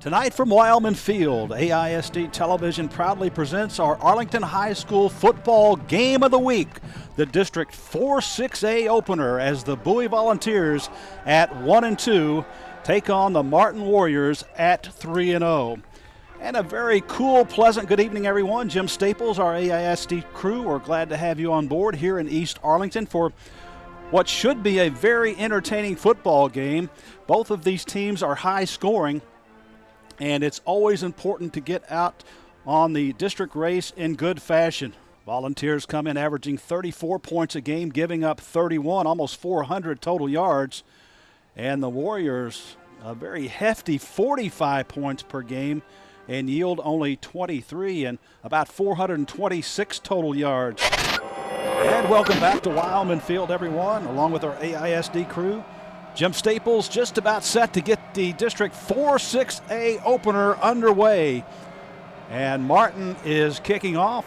Tonight from Wilemon Field, AISD Television proudly presents our Arlington High School football game of the week, the District 4-6A opener as the Bowie Volunteers at 1-2 take on the Martin Warriors at 3-0. And a very cool, pleasant good evening, everyone. Jim Staples, our AISD crew, we're glad to have you on board here in East Arlington for what should be a very entertaining football game. Both of these teams are high scoring, and it's always important to get out on the district race in good fashion. Volunteers come in averaging 34 points a game, giving up 31, almost 400 total yards. And the Warriors, a very hefty 45 points per game and yield only 23 and about 426 total yards. And welcome back to Wilemon Field, everyone, along with our AISD crew. Jim Staples just about set to get the District 4-6A opener underway. And Martin is kicking off.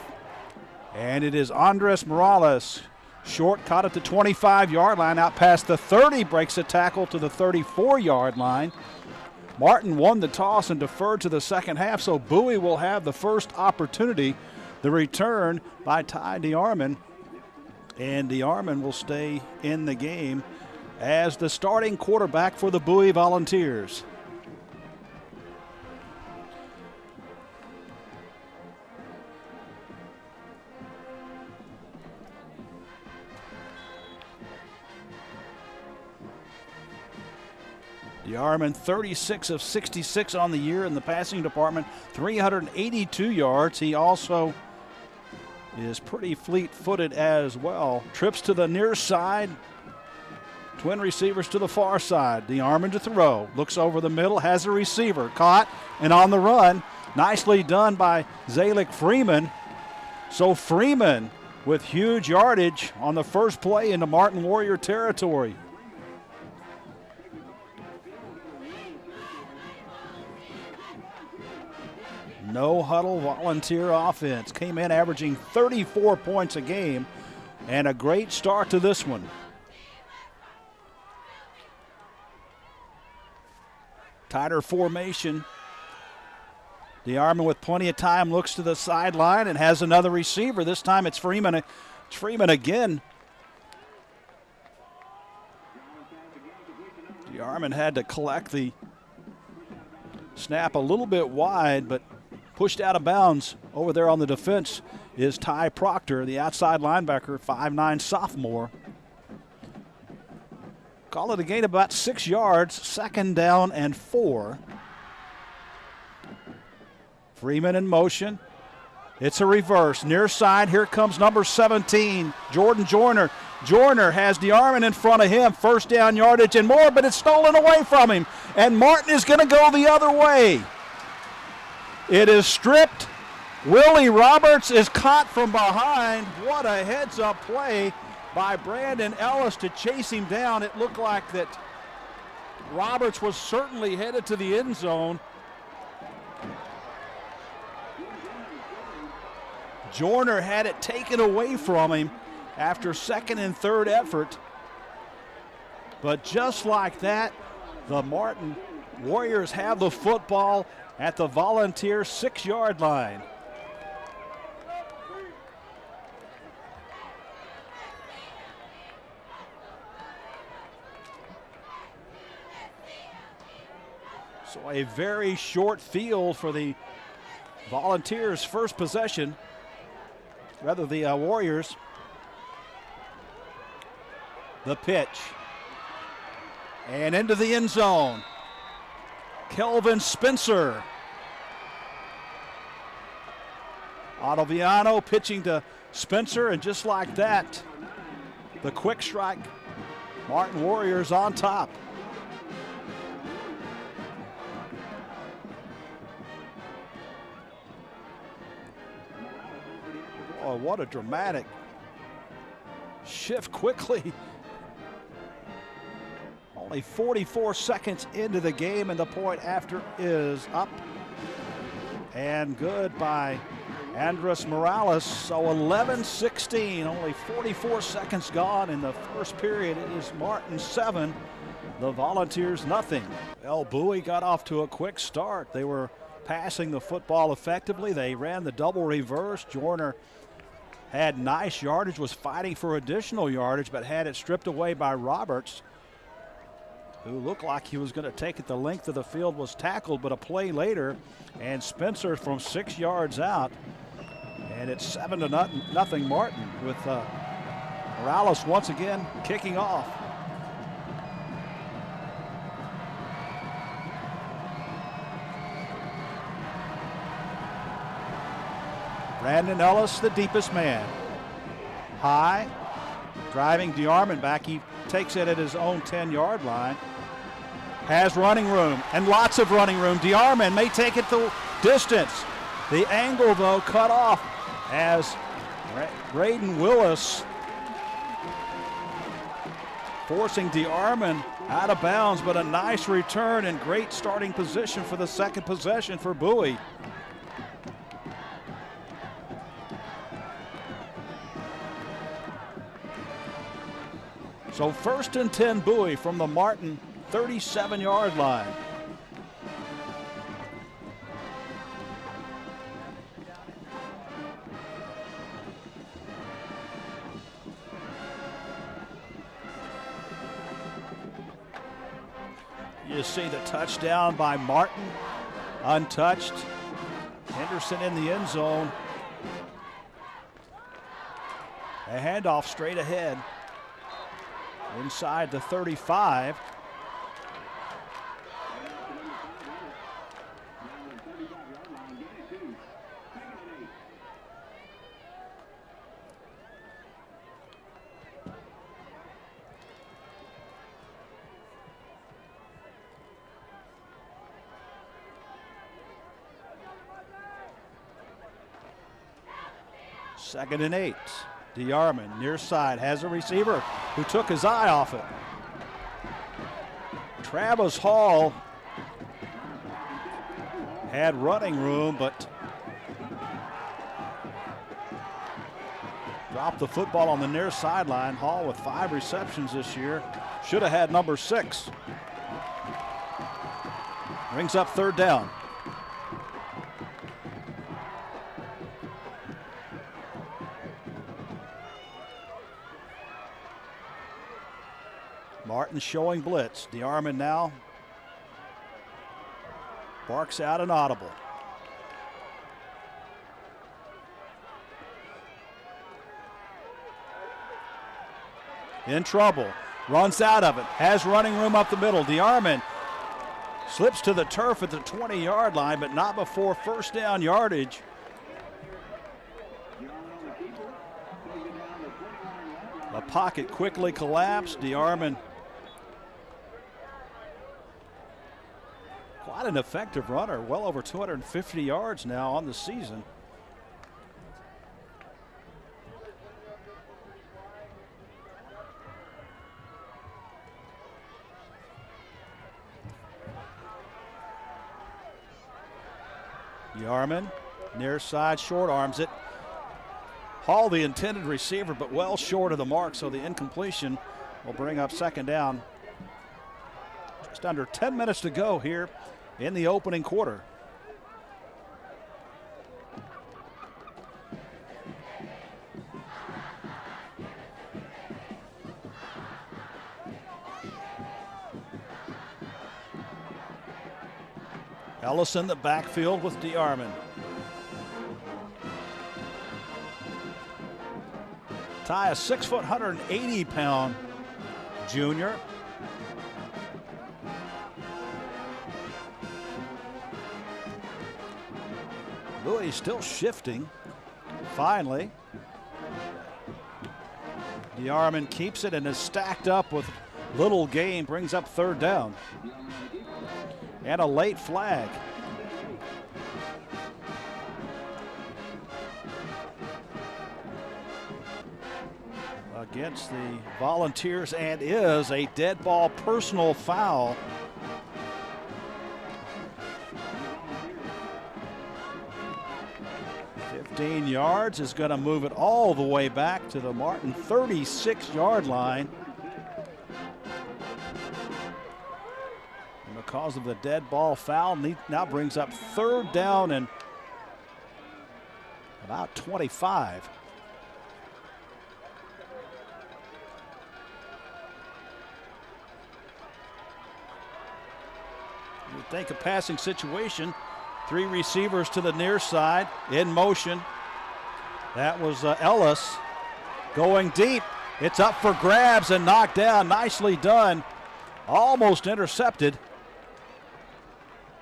And it is Andres Morales. Short, caught at the 25-yard line, out past the 30, breaks a tackle to the 34-yard line. Martin won the toss and deferred to the second half, so Bowie will have the first opportunity. The return by Ty DeArmond. And DeArmond will stay in the game as the starting quarterback for the Bowie Volunteers. DeArmond, 36 of 66 on the year in the passing department, 382 yards. He also is pretty fleet-footed as well. Trips to the near side. Twin receivers to the far side. DeArmond to throw. Looks over the middle. Has a receiver. Caught and on the run. Nicely done by Zalik Freeman. So Freeman with huge yardage on the first play into Martin Warrior territory. No huddle volunteer offense. Came in averaging 34 points a game. And a great start to this one. Tighter formation. DeArmond with plenty of time looks to the sideline and has another receiver. This time it's Freeman. It's Freeman again. DeArmond had to collect the snap a little bit wide, but pushed out of bounds. Over there on the defense is Ty Proctor, the outside linebacker, 5'9" sophomore. Call it a gain of about 6 yards, second down and 4. Freeman in motion. It's a reverse. Near side, here comes number 17, Jordan Joyner. Joyner has DeArmond in front of him. First down yardage and more, but it's stolen away from him. And Martin is going to go the other way. It is stripped. Willie Roberts is caught from behind. What a heads-up play by Brandon Ellis to chase him down. It looked like that Roberts was certainly headed to the end zone. Joyner had it taken away from him after second and third effort. But just like that, the Martin Warriors have the football at the Volunteer 6-yard line. So a very short field for the Volunteers' first possession. Rather, the Warriors. The pitch. And into the end zone. Kelvin Spencer. Ottaviano pitching to Spencer, and just like that, the quick strike. Martin Warriors on top. Oh, what a dramatic shift quickly. Only 44 seconds into the game, and the point after is up and good by Andres Morales. So 11-16, only 44 seconds gone in the first period. It is Martin 7 The Volunteers nothing. Well, Bowie got off to a quick start. They were passing the football effectively. They ran the double reverse. Joyner had nice yardage, was fighting for additional yardage, but had it stripped away by Roberts, who looked like he was going to take it the length of the field, was tackled, but a play later, and Spencer from 6 yards out, and it's 7-0 Martin with Morales once again kicking off. Brandon Ellis, the deepest man. High, driving DeArmond back. He takes it at his own 10-yard line. Has running room, and lots of running room. DeArmond may take it the distance. The angle, though, cut off as Braden Willis forcing DeArmond out of bounds, but a nice return and great starting position for the second possession for Bowie. So 1st and 10 Bowie from the Martin 37-yard line. You see the touchdown by Martin, untouched. Henderson in the end zone. A handoff straight ahead. Inside the 35. Second and 8. DeArmond near side has a receiver who took his eye off it. Travis Hall had running room, but dropped the football on the near sideline. Hall with 5 receptions this year. Should have had number 6. Brings up 3rd down. Martin showing blitz. DeArmond now barks out an audible. In trouble. Runs out of it. Has running room up the middle. DeArmond slips to the turf at the 20-yard line, but not before 1st down yardage. The pocket quickly collapsed. DeArmond, quite an effective runner, well over 250 yards now on the season. DeArmond, near side, short arms it. Hall, the intended receiver, but well short of the mark, so the incompletion will bring up 2nd down. Just under 10 minutes to go here in the opening quarter. Ellis in the backfield with DeArmond. Ty, a 6 foot, 180-pound junior. Bowie still shifting. Finally, DeArmond keeps it and is stacked up with little gain, brings up 3rd down. And a late flag. Against the Volunteers, and is a dead ball personal foul. Yards is going to move it all the way back to the Martin 36-yard line. because of the dead ball foul. Now brings up 3rd down and about 25. You think a passing situation. 3 receivers to the near side in motion. That was Ellis going deep. It's up for grabs and knocked down. Nicely done. Almost intercepted.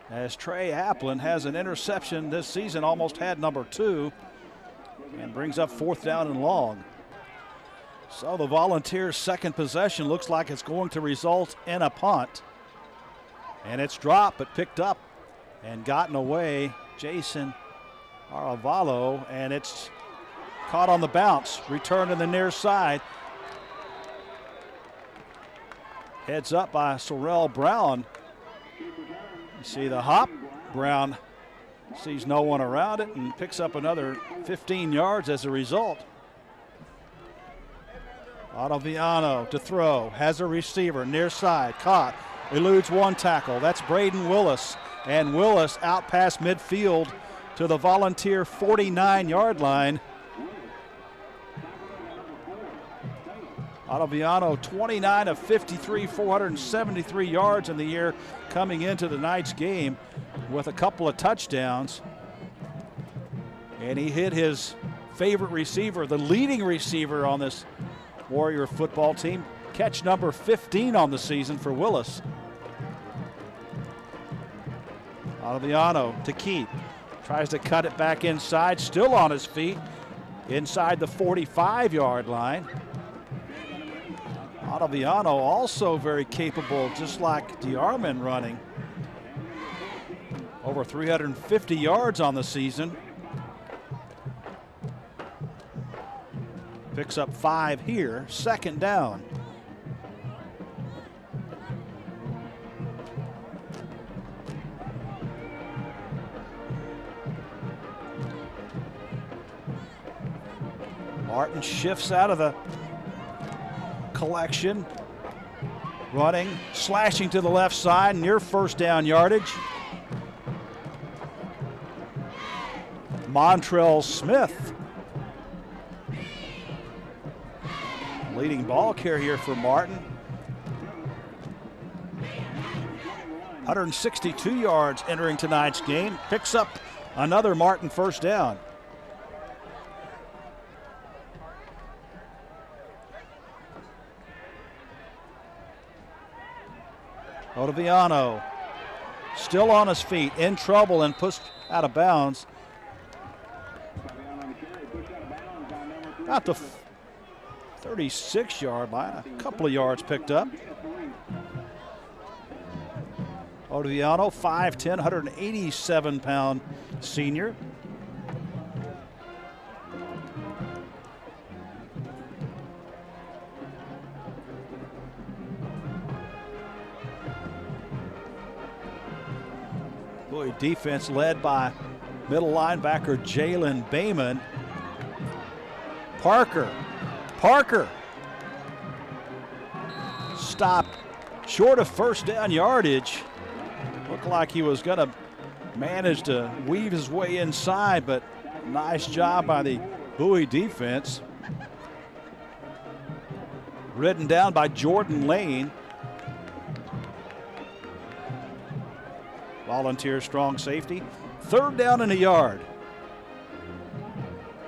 As Trey Applin has an interception this season, almost had number 2, and brings up 4th down and long. So the Volunteers' second possession looks like it's going to result in a punt. And it's dropped but picked up and gotten away. Jason Aravalo, and it's caught on the bounce. Return to the near side. Heads up by Sorrell Brown. You see the hop. Brown sees no one around it and picks up another 15 yards as a result. Ottaviano to throw. Has a receiver near side. Caught. Eludes one tackle. That's Braden Willis. And Willis out past midfield to the Volunteer 49-yard line. Ottaviano 29 of 53, 473 yards in the year coming into the night's game with a couple of touchdowns. And he hit his favorite receiver, the leading receiver on this Warrior football team. Catch number 15 on the season for Willis. Ottaviano to keep. Tries to cut it back inside, still on his feet, inside the 45-yard line. Ottaviano also very capable, just like DeArmond running. Over 350 yards on the season. Picks up 5 here, 2nd down. Martin shifts out of the collection. Running, slashing to the left side, near 1st down yardage. Montrell Smith, leading ball carrier for Martin. 162 yards entering tonight's game. Picks up another Martin 1st down. Ottaviano still on his feet, in trouble and pushed out of bounds. About the 36-yard line, a couple of yards picked up. Ottaviano, 5'10", 187-pound senior. Bowie defense led by middle linebacker Jalen Bayman. Parker stopped short of 1st down yardage. Looked like he was going to manage to weave his way inside, but nice job by the Bowie defense. Ridden down by Jordan Lane. Volunteer strong safety. 3rd down and a yard.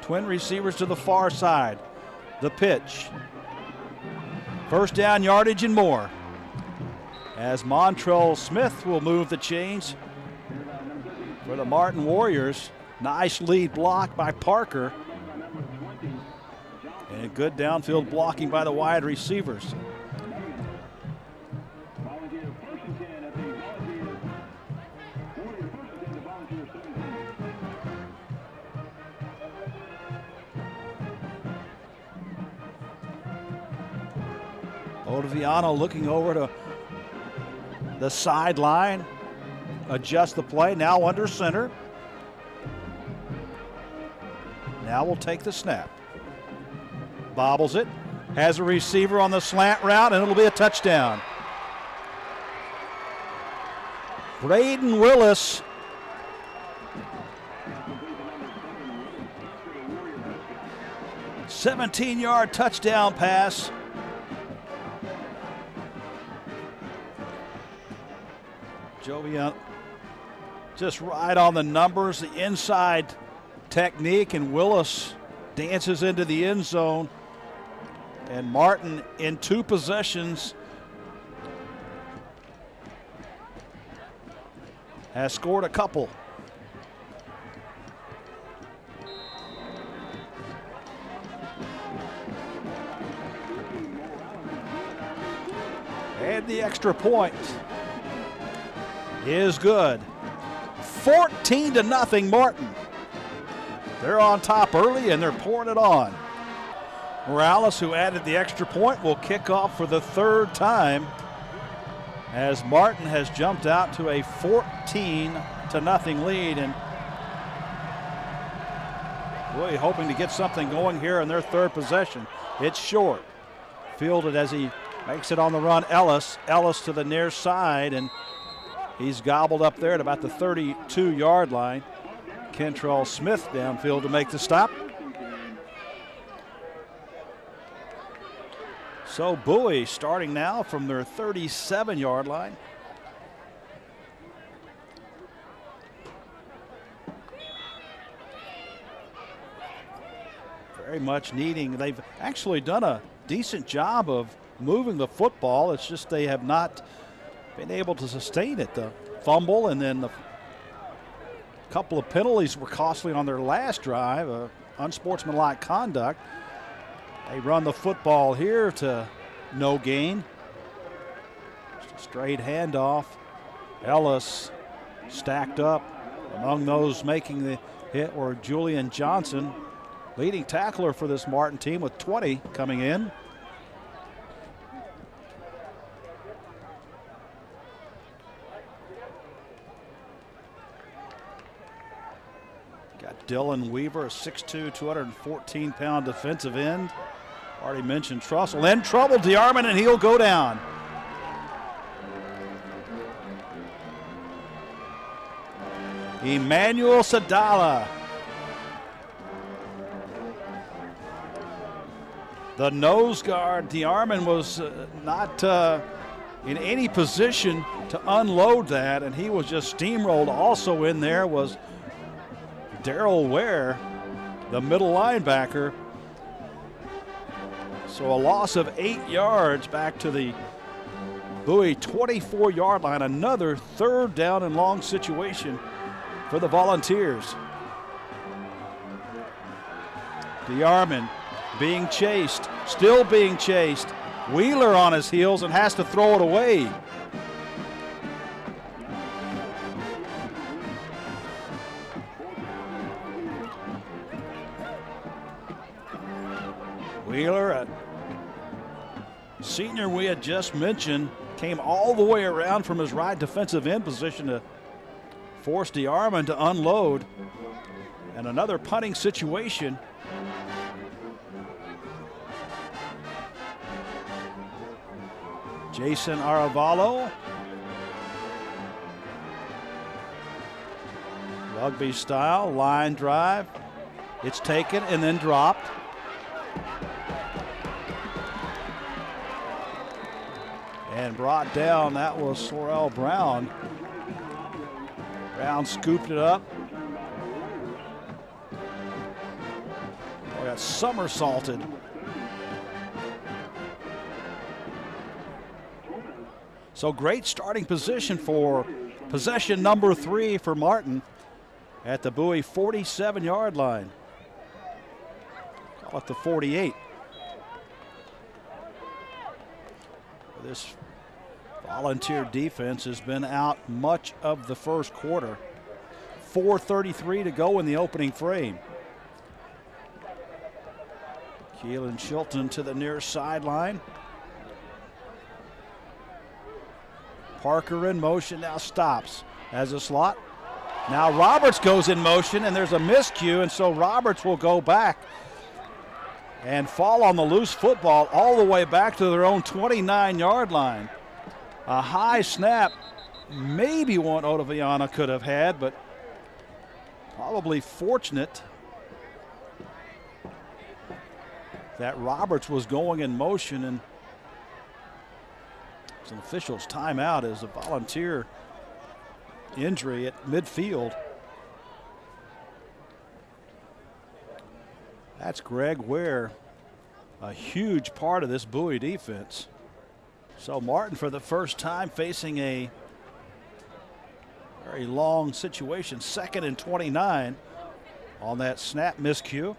Twin receivers to the far side. The pitch. 1st down yardage and more. As Montrell Smith will move the chains for the Martin Warriors. Nice lead block by Parker. And good downfield blocking by the wide receivers. Ottaviano looking over to the sideline, adjust the play, now under center. Now will take the snap. Bobbles it, has a receiver on the slant route, and it'll be a touchdown. Braden Willis. "17-yard touchdown pass." Jovian just right on the numbers, the inside technique, and Willis dances into the end zone. And Martin in 2 possessions has scored a couple. And the extra point is good. 14-0 Martin. They're on top early and they're pouring it on. Morales, who added the extra point, will kick off for the 3rd time as Martin has jumped out to a 14-0 lead. And really hoping to get something going here in their 3rd possession. It's short. Fielded as he makes it on the run. Ellis to the near side, and he's gobbled up there at about the 32-yard line. Kentrell Smith downfield to make the stop. So Bowie starting now from their 37-yard line. Very much needing, they've actually done a decent job of moving the football. It's just they have not been able to sustain it. The fumble and then the couple of penalties were costly on their last drive, unsportsmanlike conduct. They run the football here to no gain. Just a straight handoff. Ellis stacked up. Among those making the hit were Julian Johnson, leading tackler for this Martin team with 20 coming in. Got Dylan Weaver, a 6'2", 214-pound defensive end. Already mentioned Trussell. In trouble, DeArmond, and he'll go down. Emmanuel Sadala. The nose guard, DeArmond, was not in any position to unload that, and he was just steamrolled. Also in there was Darrell Ware, the middle linebacker. So a loss of 8 yards back to the Bowie 24-yard line. Another 3rd down and long situation for the Volunteers. DeArmond being chased, still being chased. Wheeler on his heels and has to throw it away. Wheeler, a senior we had just mentioned, came all the way around from his right defensive end position to force DeArmond to unload. And another punting situation. Jason Aravalo. Rugby style, line drive. It's taken and then dropped. And brought down, that was Sorrell Brown. Brown scooped it up. Oh, got somersaulted. So great starting position for possession number 3 for Martin at the Bowie 47-yard line. Call it the 48. This Volunteer defense has been out much of the first quarter. 4:33 to go in the opening frame. Keelan Chilton to the near sideline. Parker in motion, now stops as a slot. Now Roberts goes in motion, and there's a miscue, and so Roberts will go back and fall on the loose football all the way back to their own 29-yard line. A high snap maybe one Ottaviana could have had, but probably fortunate that Roberts was going in motion, and it's an official's timeout as a volunteer injury at midfield. That's Greg Ware, a huge part of this Bowie defense. So Martin, for the first time, facing a very long situation, 2nd and 29 on that snap miscue.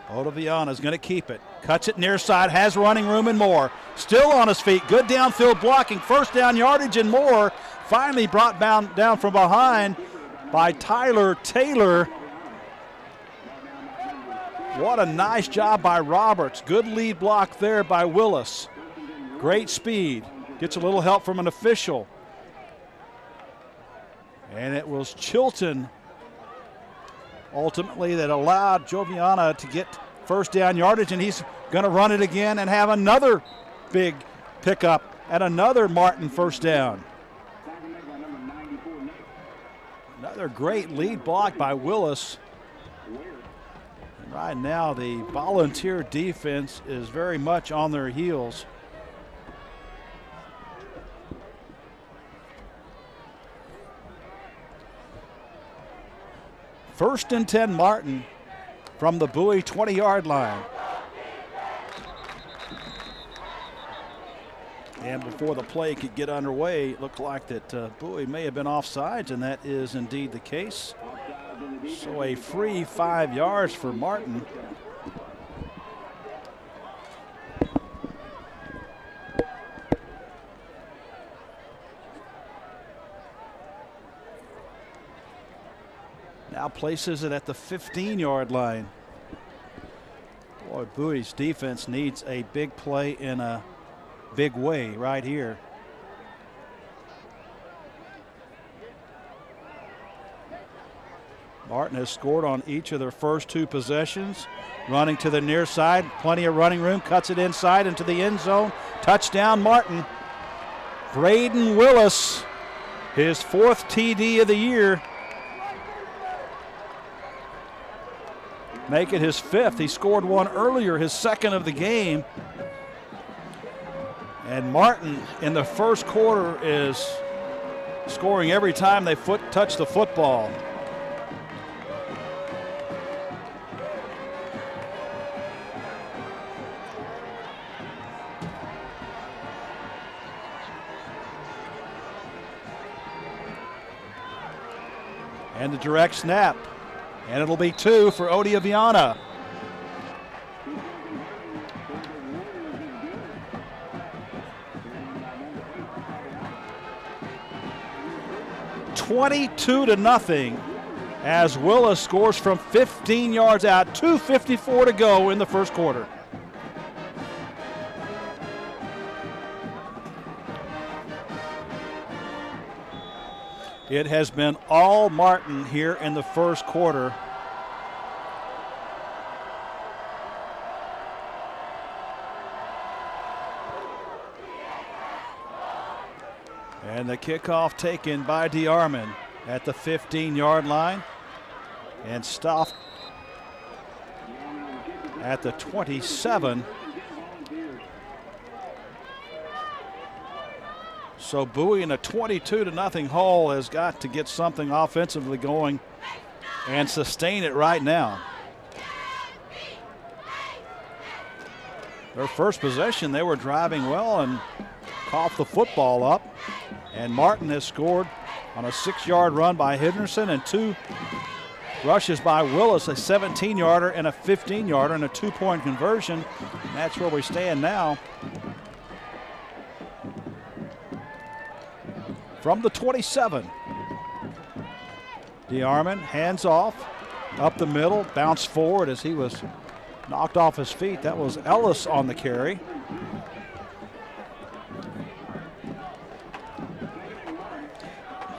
Ottaviana's going to keep it. Cuts it near side, has running room and more. Still on his feet. Good downfield blocking. First down yardage and more. Finally brought down from behind by Tyler Taylor. What a nice job by Roberts. Good lead block there by Willis. Great speed. Gets a little help from an official. And it was Chilton ultimately that allowed Joviana to get first down yardage, and he's going to run it again and have another big pickup and another Martin first down. Another great lead block by Willis. And right now the Volunteer defense is very much on their heels. First and 10 Martin from the Bowie 20-yard line. And before the play could get underway, it looked like that Bowie may have been offsides, and that is indeed the case. So a free 5 yards for Martin. Now places it at the 15-yard line. Boy, Bowie's defense needs a big play in a big way right here. Martin has scored on each of their first 2 possessions. Running to the near side, plenty of running room, cuts it inside into the end zone. Touchdown Martin. Braden Willis, his 4th TD of the year. Make it his 5th. He scored one earlier, his 2nd of the game. And Martin in the first quarter is scoring every time they touch the football. And the direct snap. And it'll be 2 for Ottaviana. (22-0) as Willis scores from 15 yards out. 2:54 to go in the first quarter. It has been all Martin here in the first quarter. And the kickoff taken by DeArmond at the 15-yard line and stopped at the 27. So Bowie in a 22-0 hole has got to get something offensively going and sustain it right now. Their first possession, they were driving well and coughed the football up. And Martin has scored on a 6-yard run by Henderson and 2 rushes by Willis, a 17-yarder and a 15-yarder and a 2-point conversion. And that's where we stand now. From the 27. DeArmond hands off, up the middle, bounced forward as he was knocked off his feet. That was Ellis on the carry.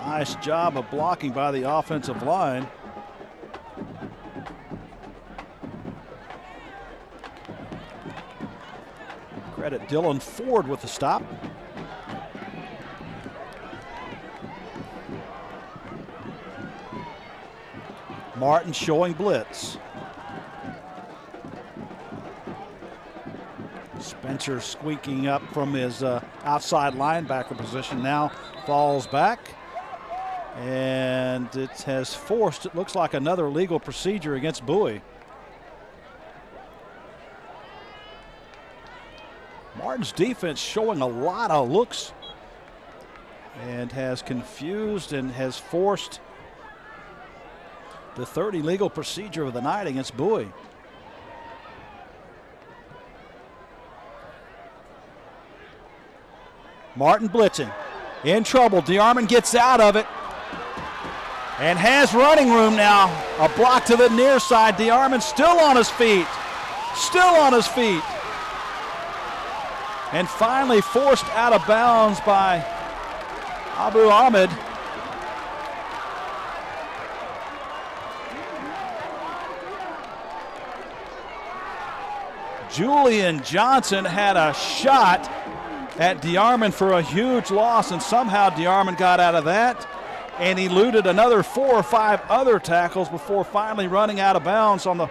Nice job of blocking by the offensive line. Credit Dylan Ford with the stop. Martin showing blitz. Spencer squeaking up from his outside linebacker position, now falls back. And it has forced, it looks like, another legal procedure against Bowie. Martin's defense showing a lot of looks and has confused and has forced the third illegal procedure of the night against Bowie. Martin blitzing, in trouble. DeArmond gets out of it and has running room now. A block to the near side. DeArmond still on his feet. Still on his feet. And finally forced out of bounds by Abu Ahmed. Julian Johnson had a shot at DeArmond for a huge loss, and somehow DeArmond got out of that and eluded another 4 or 5 other tackles before finally running out of bounds on the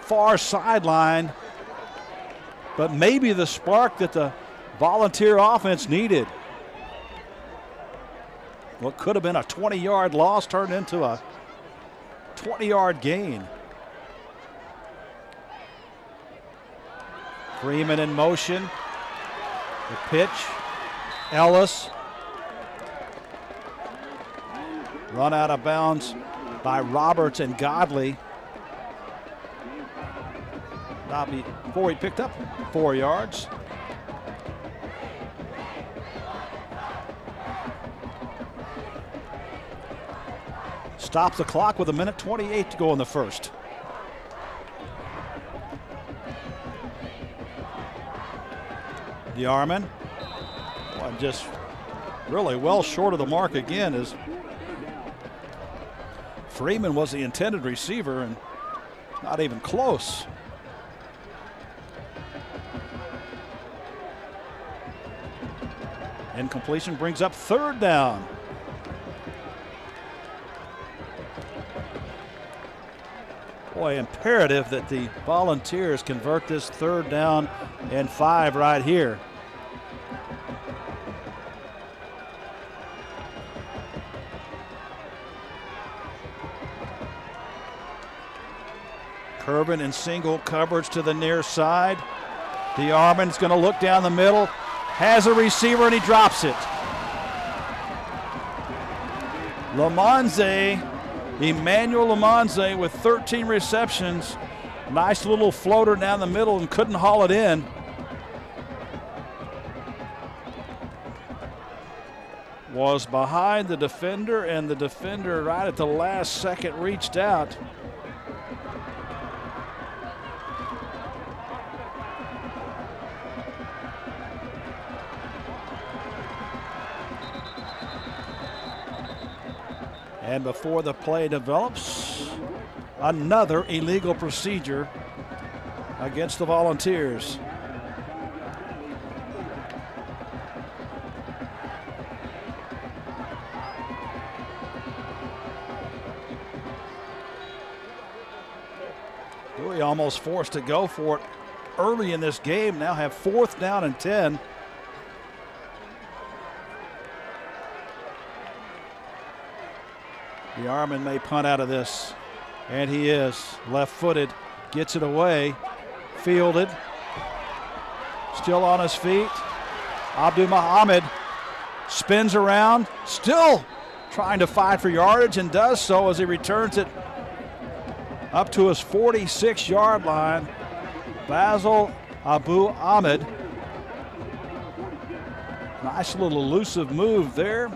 far sideline. But maybe the spark that the Volunteer offense needed. What could have been a 20-yard loss turned into a 20-yard gain. Freeman in motion. The pitch. Ellis. Run out of bounds by Roberts and Godley. Before he picked up 4 yards. Stops the clock with 1:28 to go in the first. DeArmond, just really well short of the mark again, as Freeman was the intended receiver and not even close. Incompletion brings up third down. Boy, imperative that the Volunteers convert this 3rd down and 5 right here. Kervin in single coverage to the near side. DeArmond's going to look down the middle, has a receiver, and he drops it. Emmanuel Lamonze with 13 receptions. Nice little floater down the middle and couldn't haul it in. Was behind the defender, and the defender right at the last second reached out. And before the play develops, another illegal procedure against the Volunteers. Bowie almost forced to go for it early in this game. Now have 4th down and 10. DeArmond may punt out of this, and he is. Left-footed, gets it away, fielded, still on his feet. Abdul Muhammad spins around, still trying to fight for yardage, and does so as he returns it up to his 46-yard line. Basil Abu Ahmed. Nice little elusive move there.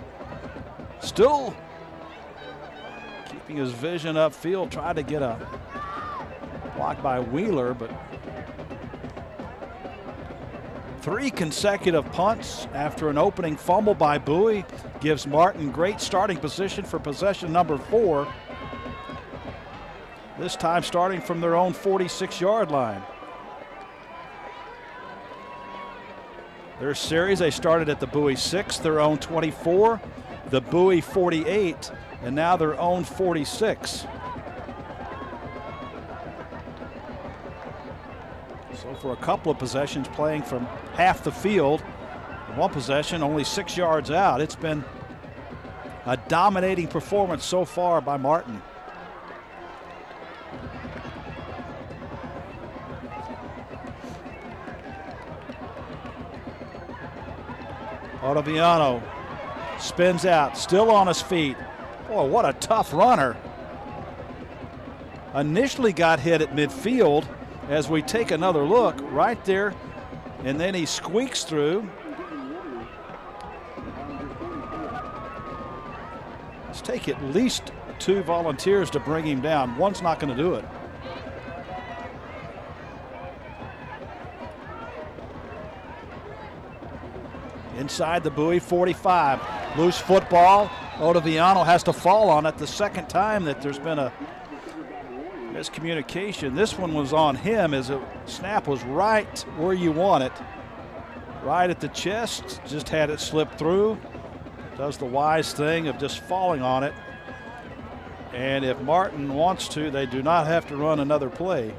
Still keeping his vision upfield, tried to get a block by Wheeler, but 3 consecutive punts after an opening fumble by Bowie gives Martin great starting position for possession number 4. This time starting from their own 46-yard line. Their series, they started at the Bowie 6, their own 24, the Bowie 48, and now their own 46. So for a couple of possessions playing from half the field, one possession only 6 yards out. It's been a dominating performance so far by Martin. Ottaviano spins out, still on his feet. Boy, what a tough runner. Initially got hit at midfield. As we take another look, right there, and then he squeaks through. Let's take at least 2 volunteers to bring him down. One's not going to do it. Inside the Bowie 45, loose football. Ottaviano has to fall on it the second time that there's been a miscommunication. This one was on him as a snap was right where you want it. Right at the chest, just had it slip through. Does the wise thing of just falling on it. And if Martin wants to, they do not have to run another play.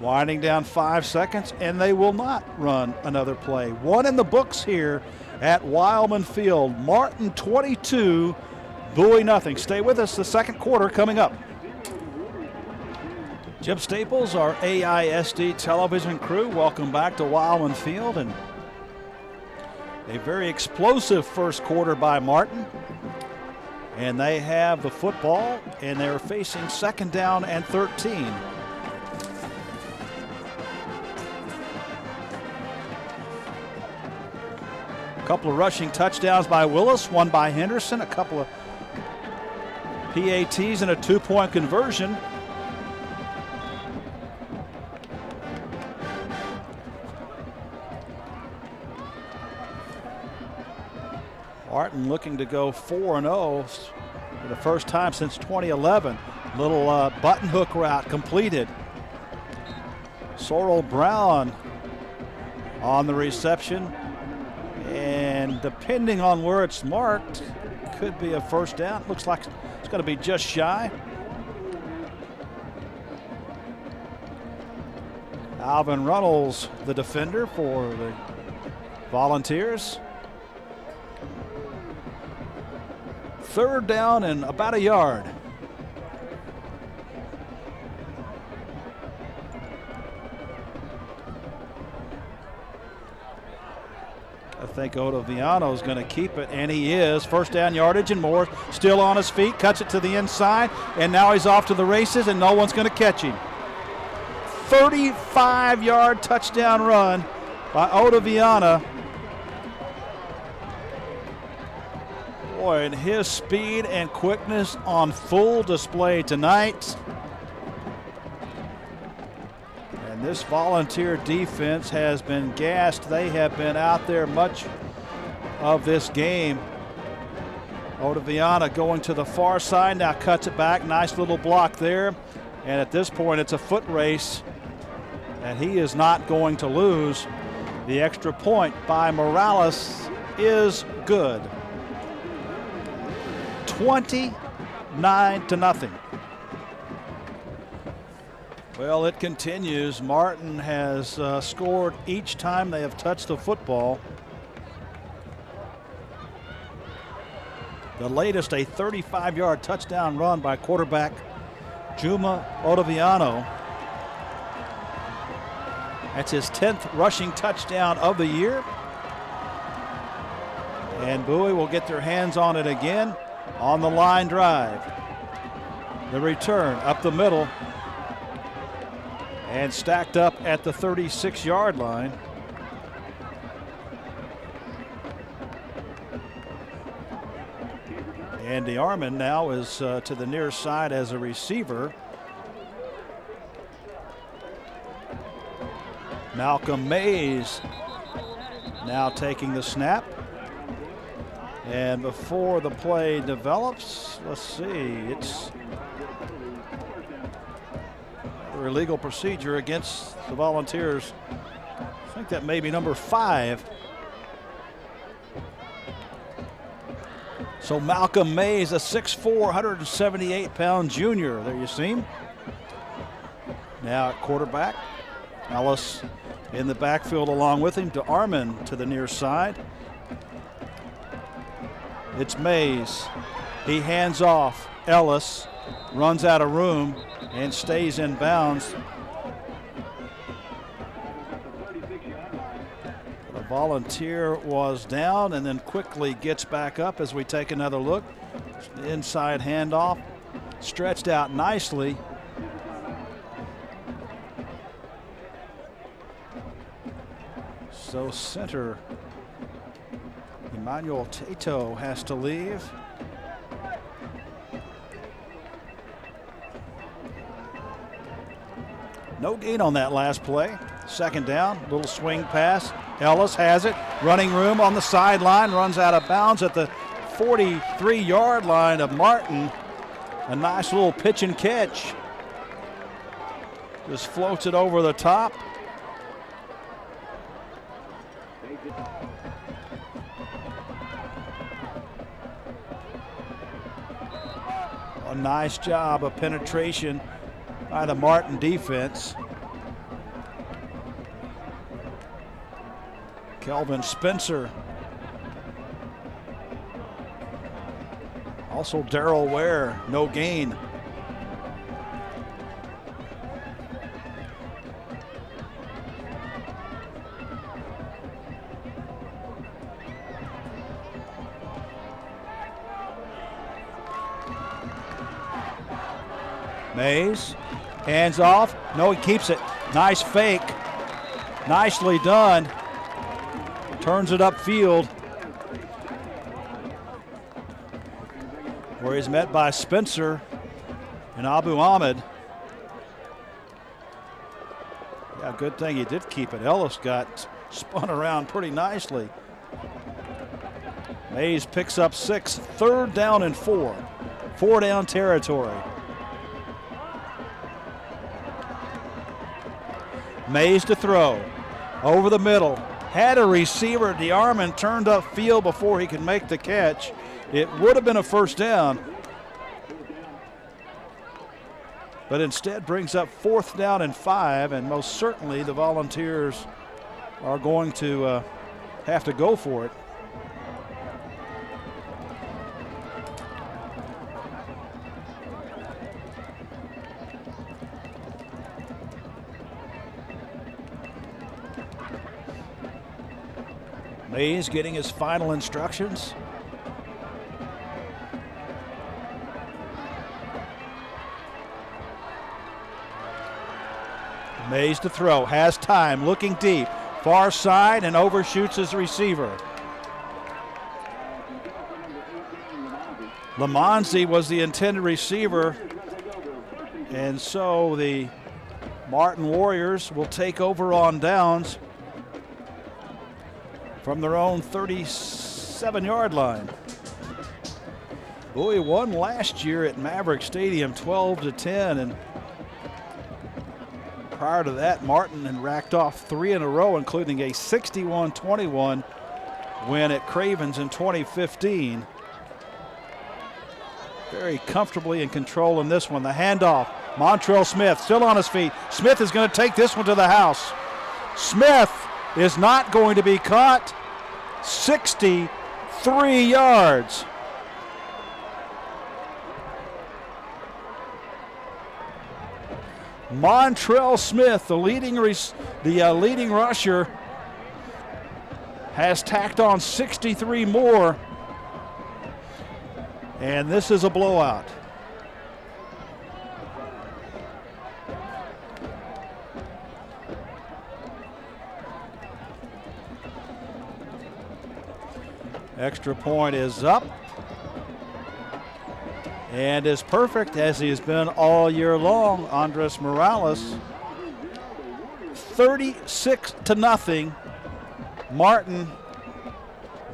Winding down 5 seconds, and they will not run another play. One in the books here at Wilemon Field. Martin 22, Bowie nothing. Stay with us, the second quarter coming up. Jim Staples, our AISD television crew, welcome back to Wilemon Field, and a very explosive first quarter by Martin. And they have the football, and they're facing second down and 13. A couple of rushing touchdowns by Willis, one by Henderson, a couple of PATs and a 2-point conversion. Martin looking to go 4-0 for the first time since 2011. Little button hook route completed. Sorrel Brown on the reception. And depending on where it's marked, could be a first down. Looks like it's going to be just shy. Alvin Runnels, the defender for the Volunteers. Third down and about a yard. I think Ottaviano is going to keep it, and he is. First down yardage and more. Still on his feet, cuts it to the inside, and now he's off to the races, and no one's going to catch him. 35-yard touchdown run by Ottaviano. Boy, and his speed and quickness on full display tonight. And this Volunteer defense has been gassed. They have been out there much of this game. Ottaviano going to the far side, now cuts it back. Nice little block there. And at this point, it's a foot race. And he is not going to lose. The extra point by Morales is good. 29-0. Well, it continues. Martin has scored each time they have touched the football. The latest, a 35-yard touchdown run by quarterback Juma Ottaviano. That's his 10th rushing touchdown of the year. And Bowie will get their hands on it again on the line drive. The return up the middle and stacked up at the 36-yard line. Andy Arman now is to the near side as a receiver. Malcolm Mays now taking the snap. And before the play develops, let's see, it's an illegal procedure against the Volunteers. I think that may be number 5. So Malcolm Mays, a 6'4", 178-pound junior. There you see him. Now at quarterback, Ellis in the backfield along with him to Armand to the near side. It's Mays. He hands off. Ellis runs out of room and stays in bounds. The Volunteer was down and then quickly gets back up as we take another look. Inside handoff, stretched out nicely. So center Emmanuel Tato has to leave. No gain on that last play. Second down, little swing pass. Ellis has it, running room on the sideline, runs out of bounds at the 43-yard line of Martin. A nice little pitch and catch. Just floats it over the top. A nice job of penetration by the Martin defense. Kelvin Spencer. Also Darrell Ware, no gain. Mays, hands off. No, he keeps it. Nice fake. Nicely done. Turns it upfield, where he's met by Spencer and Abu Ahmed. Yeah, good thing he did keep it. Ellis got spun around pretty nicely. Mays picks up 6, 3rd down and 4. 4 down territory. Mays to throw. Over the middle. Had a receiver at the arm and turned upfield before he could make the catch. It would have been a 1st down, but instead brings up 4th down and 5, and most certainly the Volunteers are going to have to go for it. Mays getting his final instructions. Mays to throw, has time, looking deep, far side, and overshoots his receiver. Lamonzi was the intended receiver, and so the Martin Warriors will take over on downs from their own 37-yard line. Bowie won last year at Maverick Stadium 12-10, and prior to that, Martin had racked off 3 in a row, including a 61-21 win at Cravens in 2015. Very comfortably in control in this one. The handoff, Montrell Smith still on his feet. Smith is going to take this one to the house. Smith is not going to be caught. 63 yards. Montrell Smith, the leading rusher, has tacked on 63 more, and this is a blowout. Extra point is up and is perfect, as he has been all year long. Andres Morales, 36-0. Martin,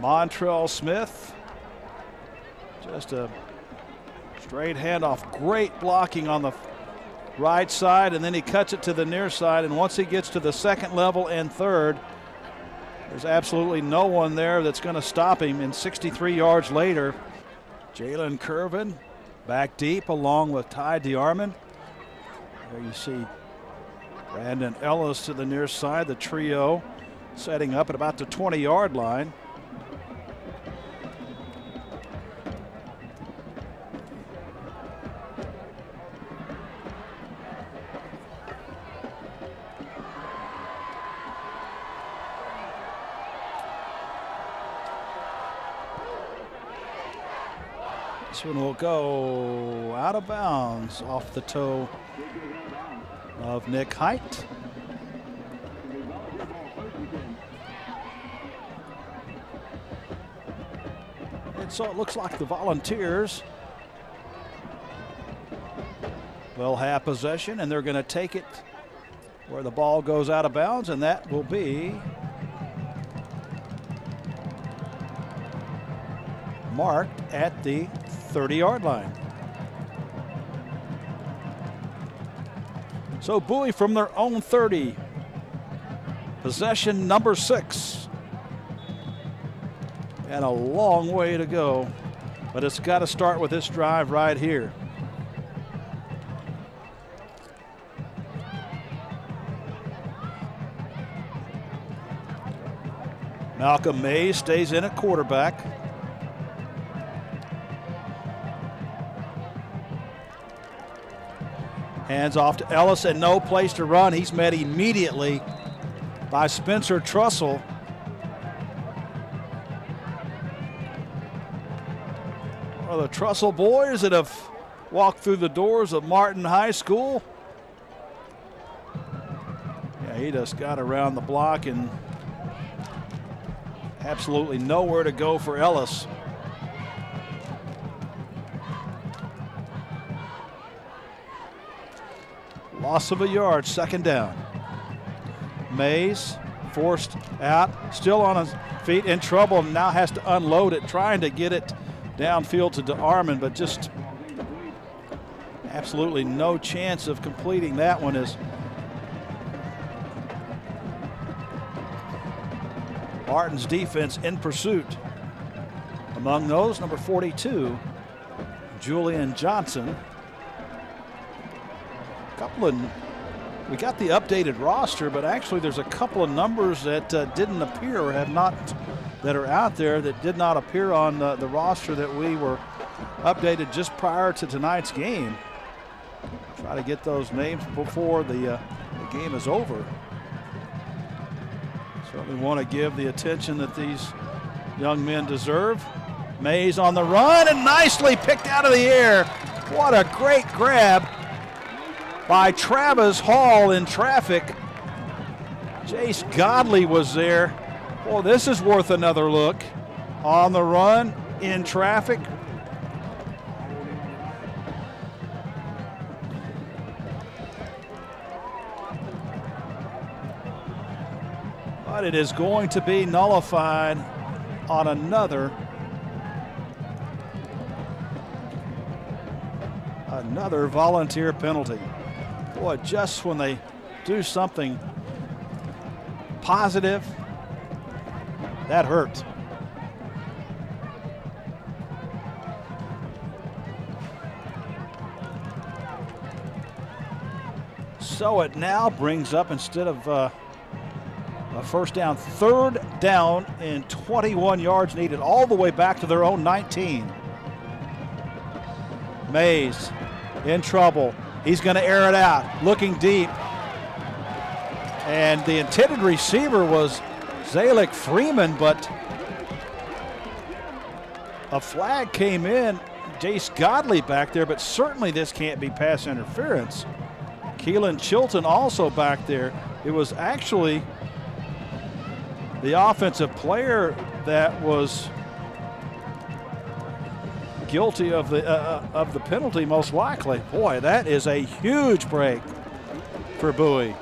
Montrell Smith Just a straight handoff. Great blocking on the right side, and then he cuts it to the near side. And once he gets to the second level and third, there's absolutely no one there that's going to stop him. And 63 yards later, Jalen Curvin back deep along with Ty DeArmond. There you see Brandon Ellis to the near side, the trio setting up at about the 20-yard line. This one will go out of bounds off the toe of Nick Height. And so it looks like the Volunteers will have possession, and they're going to take it where the ball goes out of bounds, and that will be marked at the 30-yard line. So Bowie from their own 30. Possession number 6. And a long way to go, but it's got to start with this drive right here. Malcolm Mays stays in at quarterback. Hands off to Ellis and no place to run. He's met immediately by Spencer Trussell. One of the Trussell boys that have walked through the doors of Martin High School. Yeah, he just got around the block and absolutely nowhere to go for Ellis. Loss of a yard, second down. Mays forced out, still on his feet, in trouble, and now has to unload it, trying to get it downfield to DeArmond, but just absolutely no chance of completing that one as Martin's defense in pursuit. Among those, number 42, Julian Johnson. We got the updated roster, but actually there's a couple of numbers that didn't appear or have not, that are out there that did not appear on the roster that we were updated just prior to tonight's game. Try to get those names before the game is over. Certainly want to give the attention that these young men deserve. Mays on the run and nicely picked out of the air. What a great grab by Travis Hall in traffic. Jace Godley was there. Boy, this is worth another look. On the run, in traffic. But it is going to be nullified on another Volunteer penalty. Boy, just when they do something positive, that hurts. So it now brings up, instead of a first down, third down and 21 yards needed, all the way back to their own 19. Mays in trouble. He's going to air it out, looking deep. And the intended receiver was Zalek Freeman, but a flag came in. Jace Godley back there, but certainly this can't be pass interference. Keelan Chilton also back there. It was actually the offensive player that was guilty of the penalty, most likely. Boy, that is a huge break for Bowie.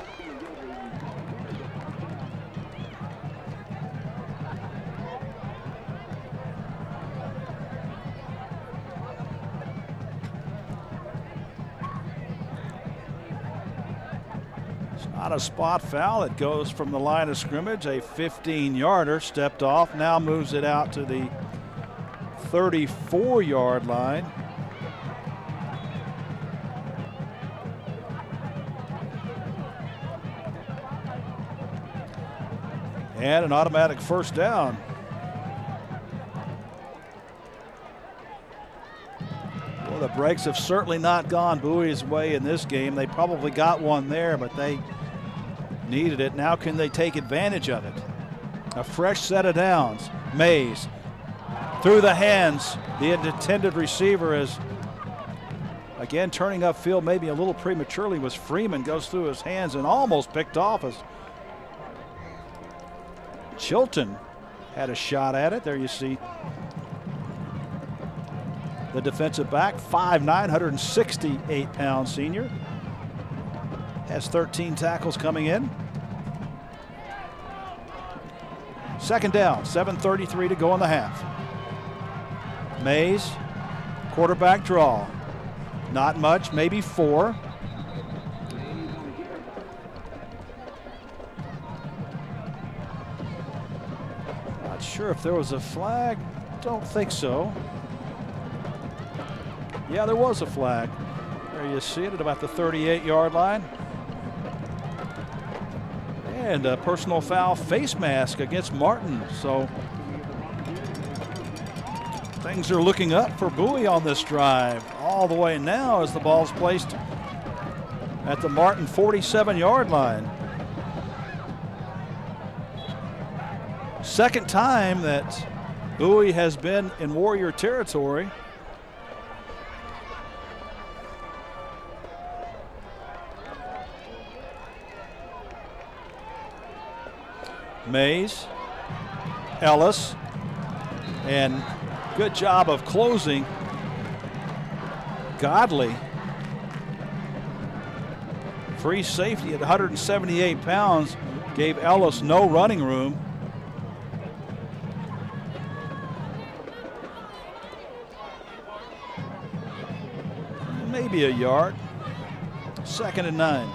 On a spot foul, it goes from the line of scrimmage, a 15-yarder, stepped off, now moves it out to the 34-yard line. And an automatic first down. Well, the breaks have certainly not gone Bowie's way in this game. They probably got one there, but they needed it. Now can they take advantage of it? A fresh set of downs. Mays through the hands. The intended receiver is again turning upfield maybe a little prematurely was Freeman. Goes through his hands and almost picked off as Chilton had a shot at it. There you see the defensive back, 5'9", 168-pound senior. Has 13 tackles coming in. Second down, 7:33 to go in the half. Mays, quarterback draw. Not much, maybe 4. Not sure if there was a flag. Don't think so. Yeah, there was a flag. There you see it at about the 38-yard line. And a personal foul face mask against Martin. So things are looking up for Bowie on this drive. All the way now as the ball's placed at the Martin 47-yard line. Second time that Bowie has been in Warrior territory. Mays, Ellis, and good job of closing. Godley, free safety at 178 pounds, gave Ellis no running room. Maybe a yard. 2nd and 9.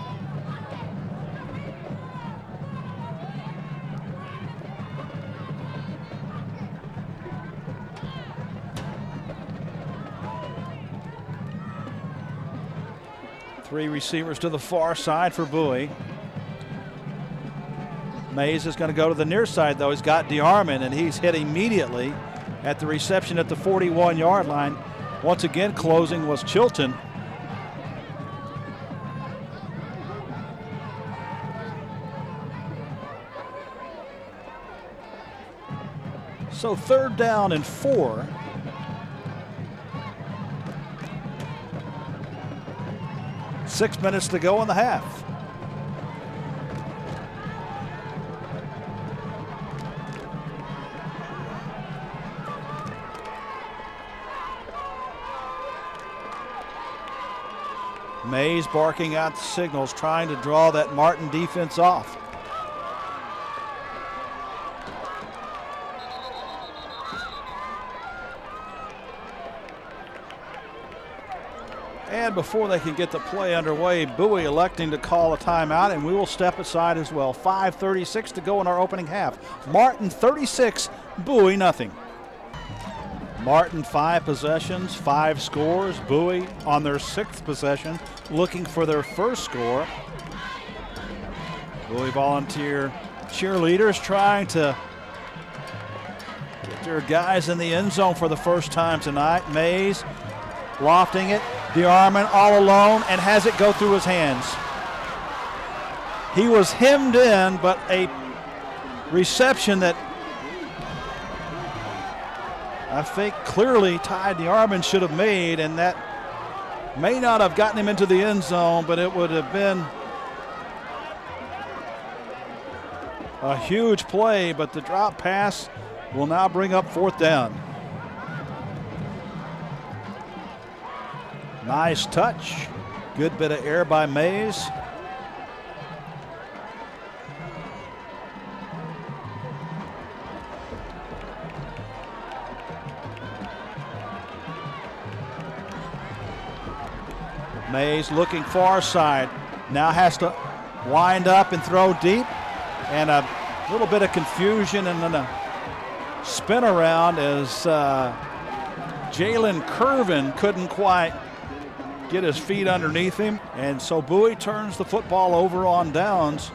Three receivers to the far side for Bowie. Mays is going to go to the near side, though. He's got DeArmond, and he's hit immediately at the reception at the 41-yard line. Once again, closing was Chilton. So 3rd down and 4. Six minutes to go in the half. Mays barking out the signals, trying to draw that Martin defense off. And before they can get the play underway, Bowie electing to call a timeout, and we will step aside as well. 5:36 to go in our opening half. Martin 36, Bowie nothing. Martin 5 possessions, 5 scores. Bowie on their 6th possession, looking for their first score. Bowie Volunteer cheerleaders trying to get their guys in the end zone for the first time tonight. Mays lofting it. DeArmond all alone and has it go through his hands. He was hemmed in, but a reception that I think clearly Ty DeArmond should have made, and that may not have gotten him into the end zone, but it would have been a huge play. But the drop pass will now bring up 4th down. Nice touch. Good bit of air by Mays. Mays looking far side. Now has to wind up and throw deep, and a little bit of confusion and then a spin around as Jalen Curvin couldn't quite get his feet underneath him, and so Bowie turns the football over on downs,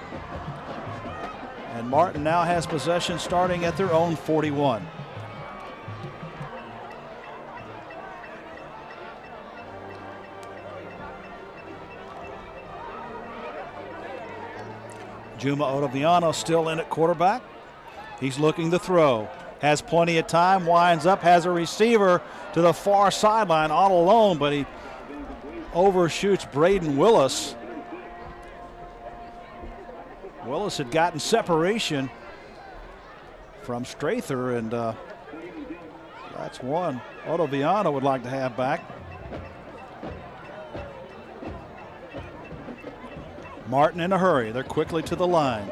and Martin now has possession starting at their own 41. Juma Otoviano still in at quarterback. He's looking to throw. Has plenty of time, winds up, has a receiver to the far sideline all alone, but he overshoots Braden Willis. Willis had gotten separation from Strather, and that's one Otoviano would like to have back. Martin in a hurry. They're quickly to the line.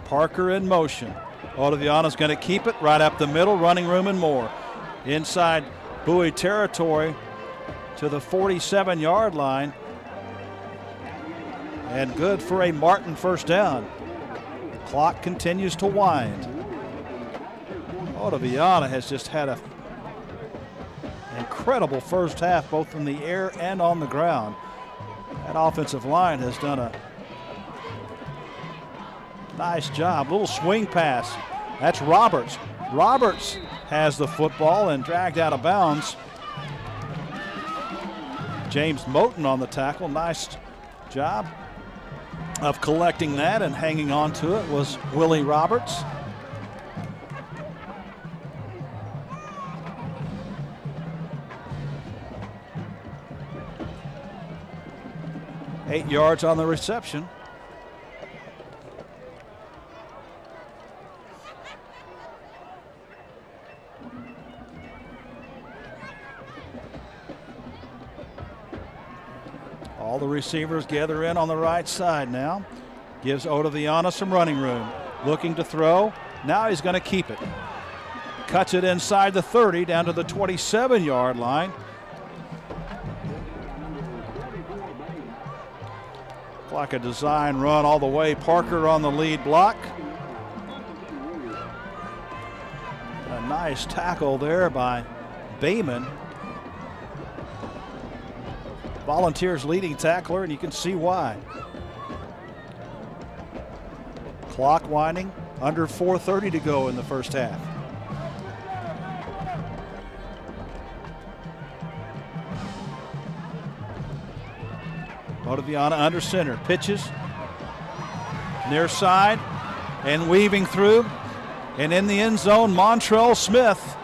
Parker in motion. Otoviano's going to keep it right up the middle, running room and more. Inside Bowie territory to the 47-yard line. And good for a Martin first down. Clock continues to wind. Otoviano has just had an incredible first half, both in the air and on the ground. That offensive line has done a nice job. Little swing pass. That's Roberts. Roberts has the football and dragged out of bounds. James Moten on the tackle. Nice job of collecting that and hanging on to it was Willie Roberts. Eight yards on the reception. All the receivers gather in on the right side now. Gives Otoviano some running room. Looking to throw. Now he's going to keep it. Cuts it inside the 30 down to the 27-yard line. Like a design run all the way. Parker on the lead block. A nice tackle there by Bayman. Volunteers leading tackler, and you can see why. Clock winding, under 4:30 to go in the first half. Otoviano under center, pitches, near side, and weaving through, and in the end zone, Montrell Smith.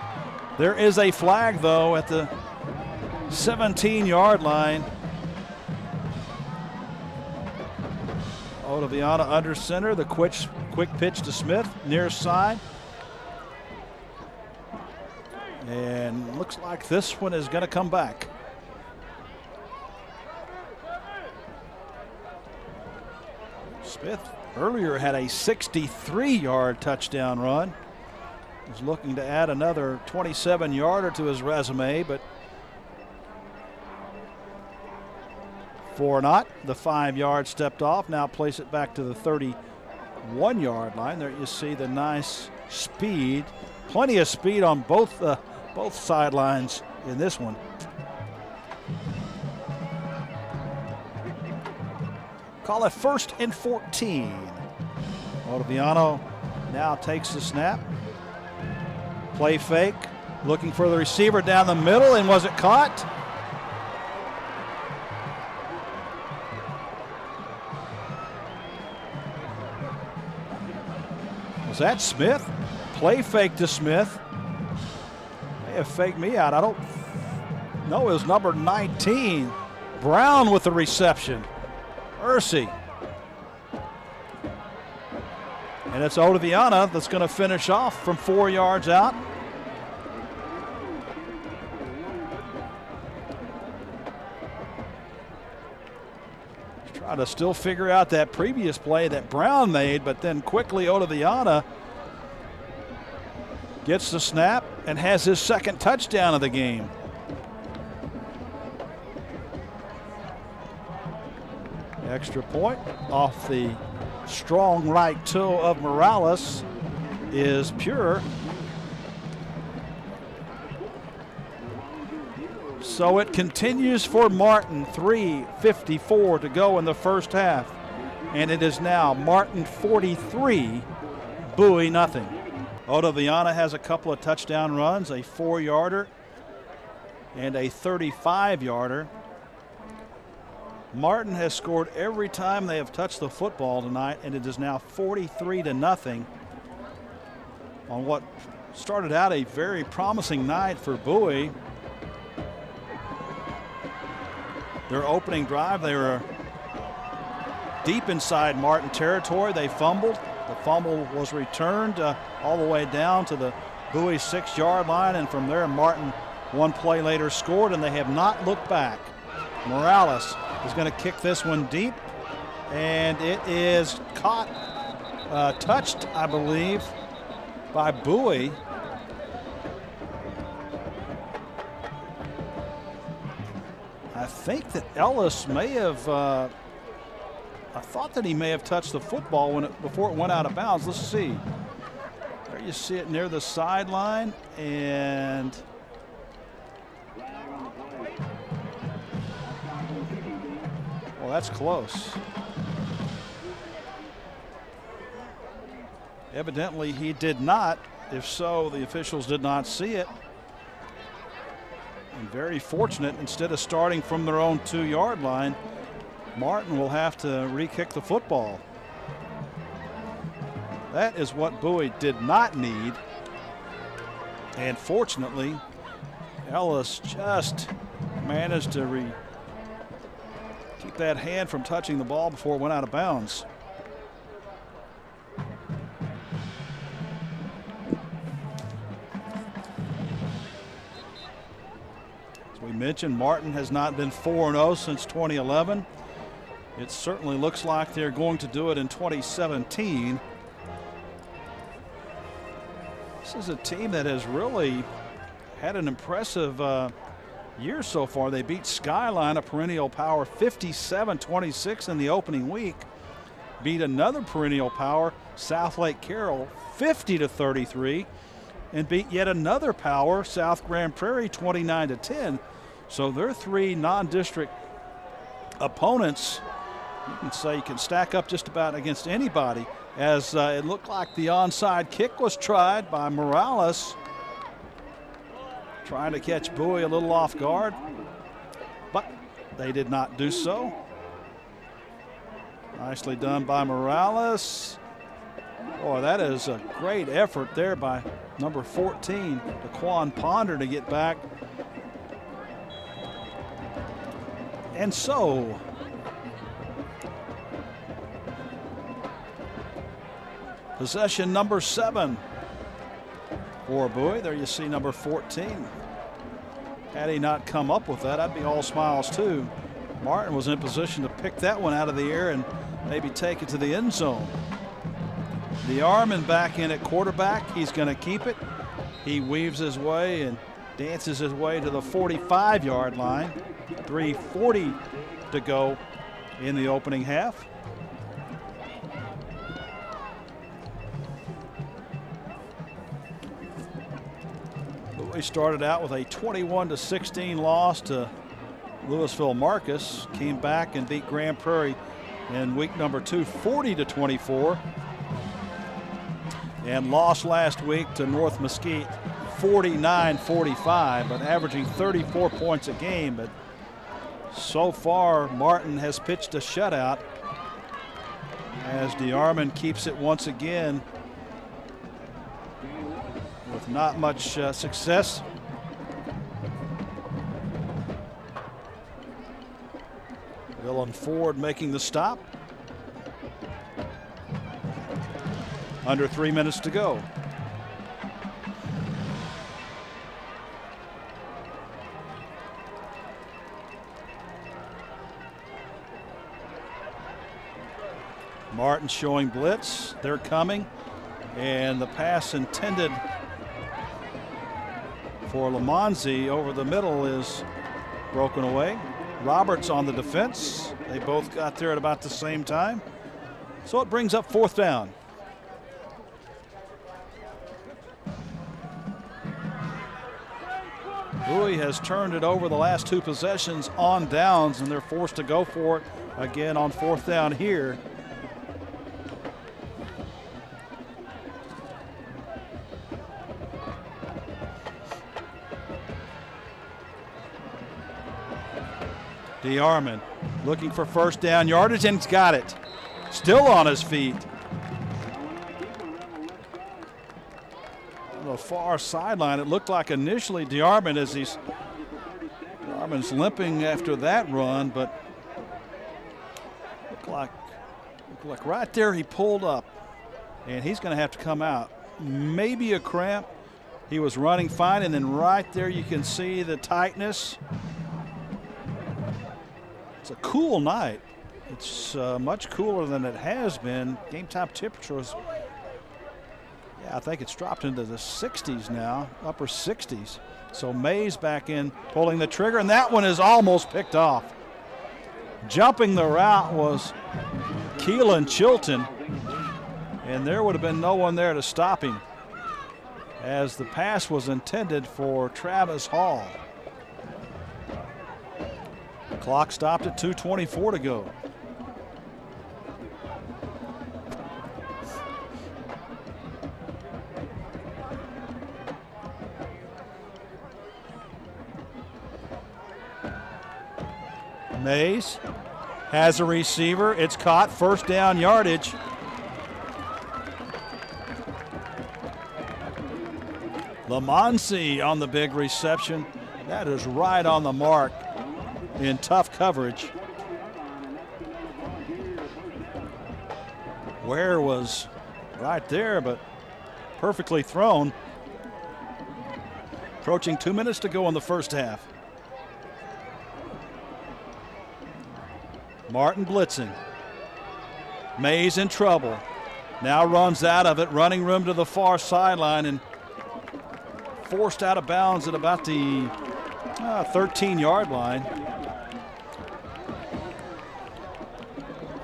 There is a flag, though, at the 17-yard line. Otoviano under center, the quick pitch to Smith, near side. And looks like this one is going to come back. Smith earlier had a 63-yard touchdown run. He's looking to add another 27-yarder to his resume, but for not. The 5-yard stepped off. Now place it back to the 31-yard line. There you see the nice speed. Plenty of speed on both sidelines in this one. Call it 1st and 14. Otoviano now takes the snap. Play fake. Looking for the receiver down the middle, and was it caught? Was that Smith? Play fake to Smith. May have faked me out. I don't know. It was number 19. Brown with the reception. Mercy. And it's Otoviano that's going to finish off from 4 yards out. Trying to still figure out that previous play that Brown made, but then quickly Otoviano gets the snap and has his second touchdown of the game. Extra point off the strong right toe of Morales is pure. So it continues for Martin. 3:54 to go in the first half. And it is now Martin 43, Bowie nothing. Ottaviana has a couple of touchdown runs, a 4-yarder and a 35-yarder. Martin has scored every time they have touched the football tonight, and it is now 43-0 on what started out a very promising night for Bowie. Their opening drive, they were deep inside Martin territory. They fumbled. The fumble was returned all the way down to the Bowie 6-yard line, and from there Martin one play later scored, and they have not looked back. Morales is going to kick this one deep, and it is caught, touched, I believe, by Bowie. I think that Ellis may have, I thought that he may have touched the football before it went out of bounds. Let's see. There you see it near the sideline, and well, that's close. Evidently he did not. If so, the officials did not see it. And very fortunate, instead of starting from their own 2-yard line, Martin will have to re-kick the football. That is what Bowie did not need. And fortunately, Ellis just managed to keep that hand from touching the ball before it went out of bounds. As we mentioned, Martin has not been 4-0 since 2011. It certainly looks like they're going to do it in 2017. This is a team that has really had an impressive year so far. They beat Skyline, a perennial power, 57-26 in the opening week. Beat another perennial power, South Lake Carroll, 50-33, and beat yet another power, South Grand Prairie, 29-10. So their 3 non-district opponents, you can say you can stack up just about against anybody, as it looked like the onside kick was tried by Morales, trying to catch Bowie a little off guard, but they did not do so. Nicely done by Morales. Boy, that is a great effort there by number 14, Daquan Ponder, to get back. And so possession number 7 for Bowie. There you see number 14. Had he not come up with that, I'd be all smiles too. Martin was in position to pick that one out of the air and maybe take it to the end zone. The Armin back in at quarterback. He's going to keep it. He weaves his way and dances his way to the 45-yard line. 3:40 to go in the opening half. We started out with a 21-16 loss to Louisville Marcus. Came back and beat Grand Prairie in week number 2, 40-24. And lost last week to North Mesquite, 49-45, but averaging 34 points a game. But so far, Martin has pitched a shutout as DeArmond keeps it once again with not much success. Dylan Ford making the stop. Under 3 minutes to go. Martin showing blitz. They're coming. And the pass intended for Lamonzi over the middle is broken away. Roberts on the defense. They both got there at about the same time. So it brings up 4th down. Bowie has turned it over the last 2 possessions on downs, and they're forced to go for it again on 4th down here. DeArmond looking for 1st down yardage, and he's got it. Still on his feet. On the far sideline, it looked like initially DeArmond DeArmond's limping after that run, but looked like right there he pulled up, and he's going to have to come out. Maybe a cramp. He was running fine, and then right there you can see the tightness. It's a cool night. It's much cooler than it has been. Game time temperature was, I think it's dropped into the 60s now, upper 60s. So Mays back in, pulling the trigger, and that one is almost picked off. Jumping the route was Keelan Chilton, and there would have been no one there to stop him, as the pass was intended for Travis Hall. Clock stopped at 2:24 to go. Mays has a receiver. It's caught. 1st down yardage. Lamonsi on the big reception. That is right on the mark in tough coverage. Ware was right there, but perfectly thrown. Approaching 2 minutes to go in the 1st half. Martin blitzing. Mays in trouble. Now runs out of it, running room to the far sideline, and forced out of bounds at about the 13-yard line.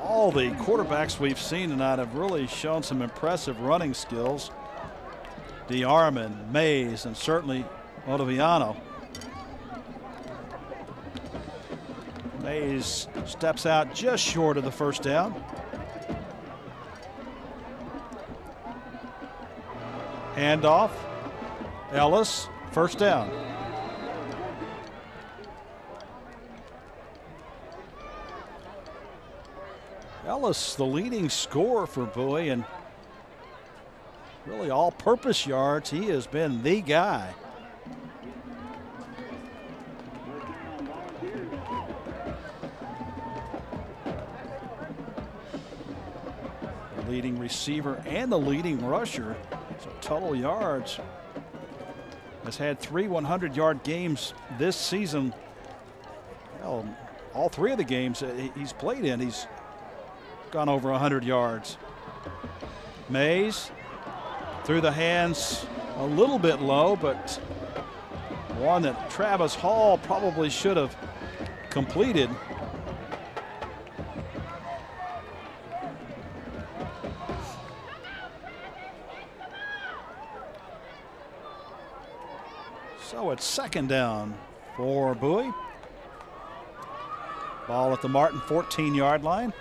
All the quarterbacks we've seen tonight have really shown some impressive running skills. DeArmond, Mays, and certainly Ottaviano. Mays steps out just short of the 1st down. Handoff. Ellis, 1st down. Ellis, the leading scorer for Bowie, and really all-purpose yards. He has been the guy. The leading receiver and the leading rusher. So total yards. Has had 3 100-yard games this season. Well, all 3 of the games he's played in, he's gone over 100 yards. Mays through the hands a little bit low, but one that Travis Hall probably should have completed. So it's 2nd down for Bowie. Ball at the Martin 14-yard line.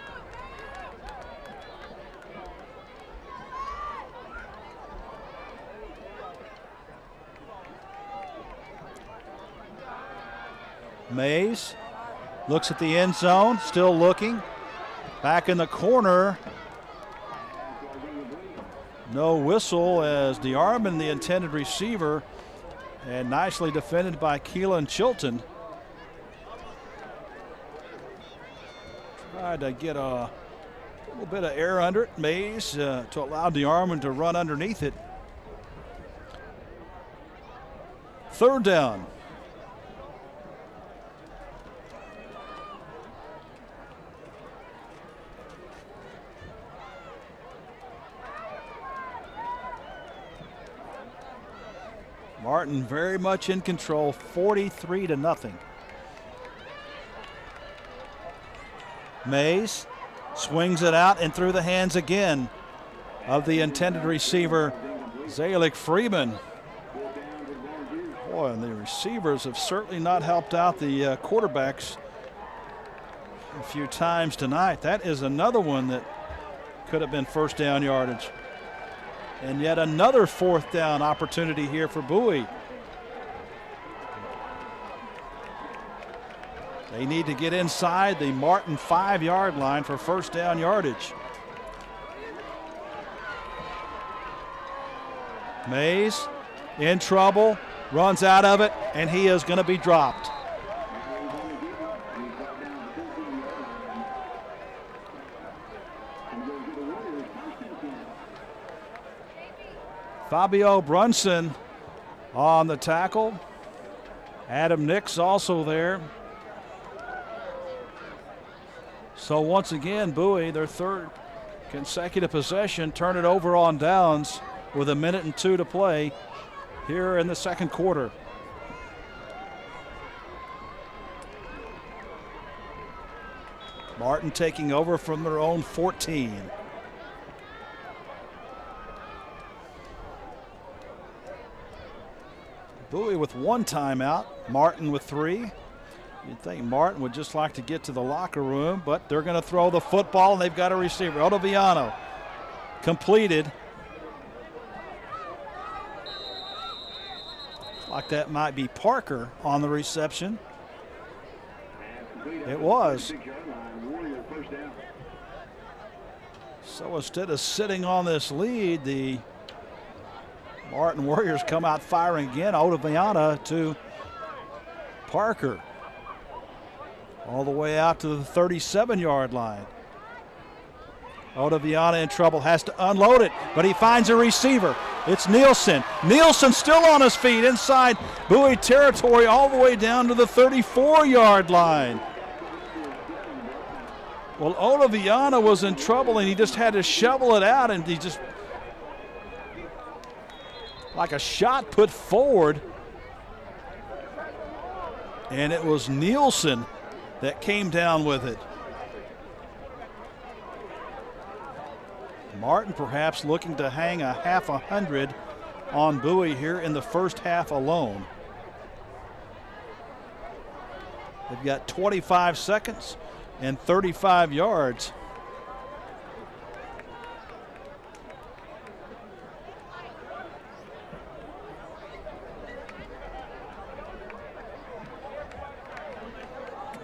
Mays looks at the end zone, still looking. Back in the corner. No whistle as DeArmond, the intended receiver, and nicely defended by Keelan Chilton. Tried to get a little bit of air under it, Mays, to allow DeArmond to run underneath it. 3rd down. Martin very much in control, 43-0. Mays swings it out and through the hands again of the intended receiver, Zalik Freeman. Boy, and the receivers have certainly not helped out the quarterbacks a few times tonight. That is another one that could have been first down yardage. And yet another fourth down opportunity here for Bowie. They need to get inside the Martin 5-yard line for first down yardage. Mays in trouble, runs out of it, and he is going to be dropped. Fabio Brunson on the tackle. Adam Nix also there. So once again, Bowie, their third consecutive possession, turn it over on downs with 1 minute and 2 to play here in the second quarter. Martin taking over from their own 14. Bowie with 1 timeout, Martin with 3. You'd think Martin would just like to get to the locker room, but they're going to throw the football, and they've got a receiver. Otoviano completed. Like that might be Parker on the reception. It was. So instead of sitting on this lead, the Martin Warriors come out firing again. Otoviano to Parker. All the way out to the 37-yard line. Otoviano in trouble, has to unload it, but he finds a receiver. It's Nielsen. Nielsen still on his feet inside Bowie territory all the way down to the 34-yard line. Well, Otoviano was in trouble, and he just had to shovel it out, and he just, like a shot put forward, and it was Nielsen that came down with it. Martin perhaps looking to hang a half 100 on Bowie here in the first half alone. They've got 25 seconds and 35 yards.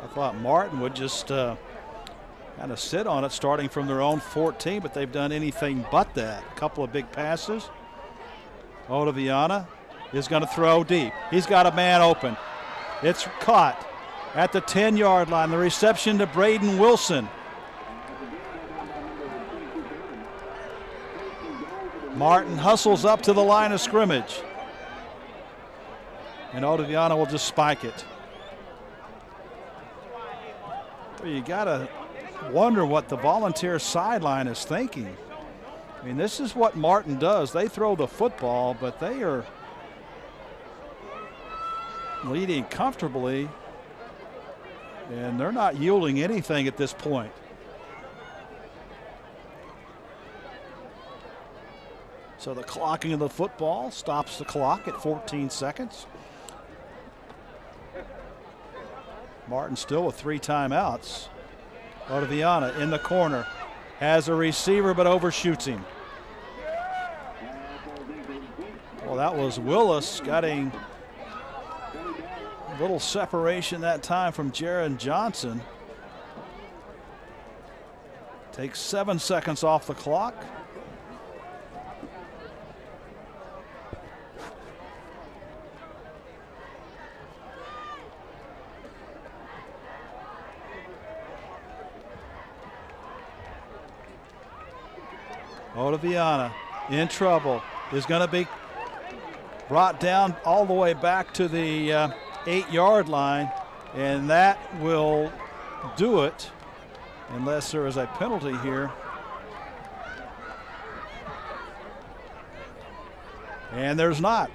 I thought Martin would just kind of sit on it starting from their own 14, but they've done anything but that. A couple of big passes. Otoviano is going to throw deep. He's got a man open. It's caught at the 10-yard line. The reception to Braden Wilson. Martin hustles up to the line of scrimmage. And Otoviano will just spike it. Well, you got to wonder what the Volunteer sideline is thinking. I mean, this is what Martin does. They throw the football, but they are leading comfortably, and they're not yielding anything at this point. So the clocking of the football stops the clock at 14 seconds. Martin still with 3 timeouts. Otoviano in the corner, has a receiver but overshoots him. Well, that was Willis getting a little separation that time from Jaron Johnson. Takes 7 seconds off the clock. Otoviano in trouble, is going to be brought down all the way back to the 8-yard line, and that will do it unless there is a penalty here. And there's not.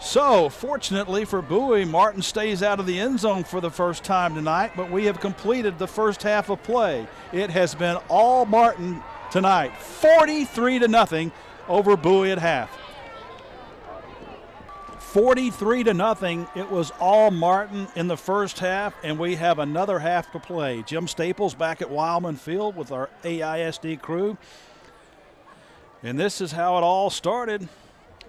So, fortunately for Bowie, Martin stays out of the end zone for the first time tonight, but we have completed the first half of play. It has been all Martin tonight, 43-0 over Bowie at half. 43-0. It was all Martin in the first half, and we have another half to play. Jim Staples back at Wilemon Field with our AISD crew. And this is how it all started.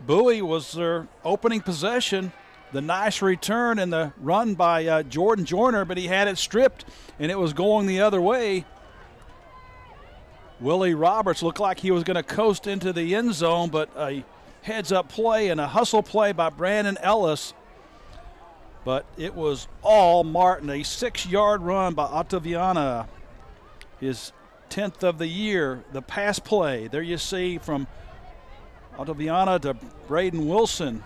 Bowie was their opening possession. The nice return and the run by Jordan Joyner, but he had it stripped, and it was going the other way. Willie Roberts looked like he was going to coast into the end zone, but a heads-up play and a hustle play by Brandon Ellis. But it was all Martin. A 6-yard run by Ottaviana, his 10th of the year. The pass play, there you see from Ottaviana to Braden Wilson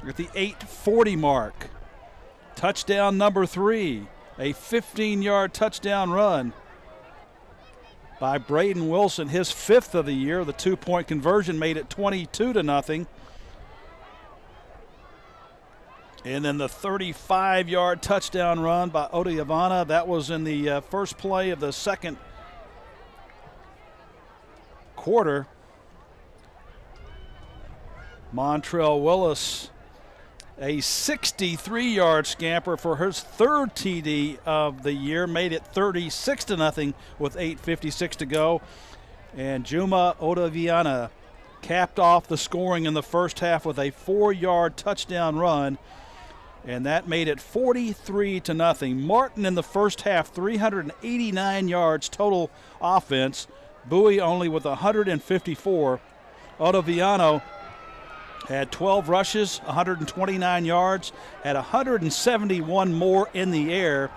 at the 8:40 mark. Touchdown number 3, a 15-yard touchdown run by Braden Wilson, his 5th of the year. The 2-point conversion made it 22-0. And then the 35-yard touchdown run by Ottaviana. That was in the first play of the second quarter. Montrell Willis, a 63-yard scamper for his 3rd TD of the year, made it 36-0 with 8:56 to go. And Juma Ottaviana capped off the scoring in the first half with a 4-yard touchdown run, and that made it 43-0. Martin in the first half, 389 yards total offense. Bowie only with 154. Ottaviano had 12 rushes, 129 yards, had 171 more in the air,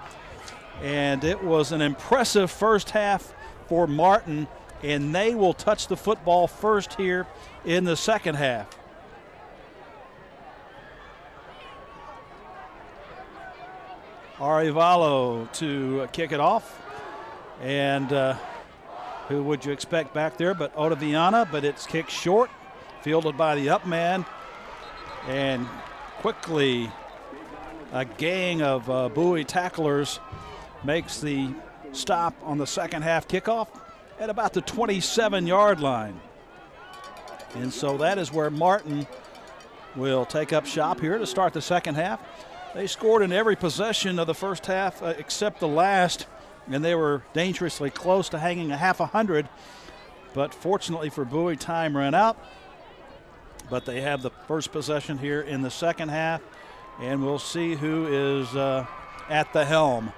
and it was an impressive first half for Martin, and they will touch the football first here in the second half. Arivalo to kick it off, and who would you expect back there but Ottaviana, but it's kicked short. Fielded by the up man, and quickly a gang of Bowie tacklers makes the stop on the second half kickoff at about the 27-yard line. And so that is where Martin will take up shop here to start the second half. They scored in every possession of the first half except the last, and they were dangerously close to hanging a half 100, but fortunately for Bowie, time ran out. But they have the first possession here in the second half, and we'll see who is at the helm.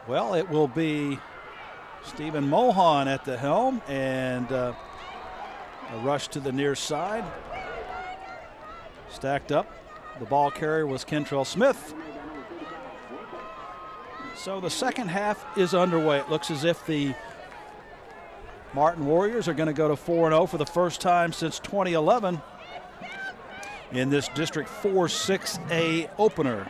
Well, it will be Stephen Mohan at the helm, and a rush to the near side. Stacked up. The ball carrier was Kentrell Smith. So the second half is underway. It looks as if the Martin Warriors are going to go to 4-0 for the first time since 2011 in this District 4-6A opener.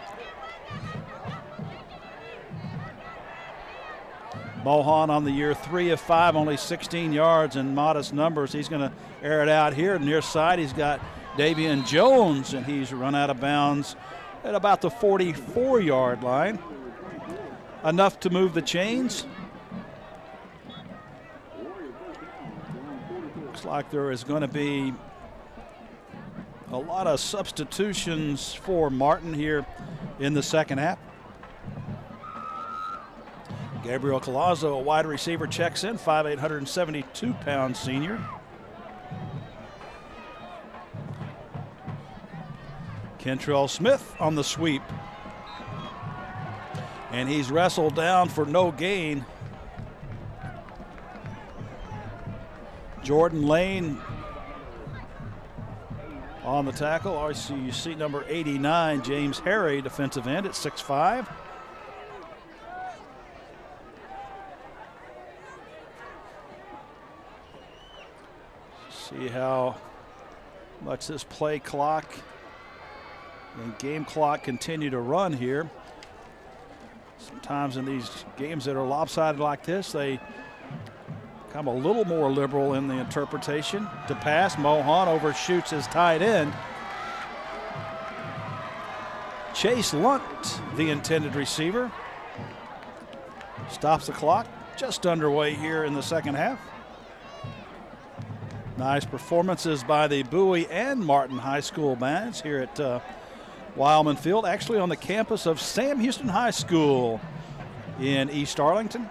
Mohan on the year, 3 of 5, only 16 yards and modest numbers. He's going to air it out here. Near side, he's got Davian Jones, and he's run out of bounds at about the 44-yard line. Enough to move the chains. Looks like there is going to be a lot of substitutions for Martin here in the second half. Gabriel Collazo, a wide receiver, checks in, 5'8", 172-pound senior. Kentrell Smith on the sweep. And he's wrestled down for no gain. Jordan Lane on the tackle. You see number 89, James Harry, defensive end at 6'5". See how much this play clock and game clock continue to run here. Sometimes in these games that are lopsided like this, they kind I'm a little more liberal in the interpretation. To pass, Mohan overshoots his tight end. Chase Lunt, the intended receiver. Stops the clock. Just underway here in the second half. Nice performances by the Bowie and Martin High School bands here at Wilemon Field, actually on the campus of Sam Houston High School in East Arlington.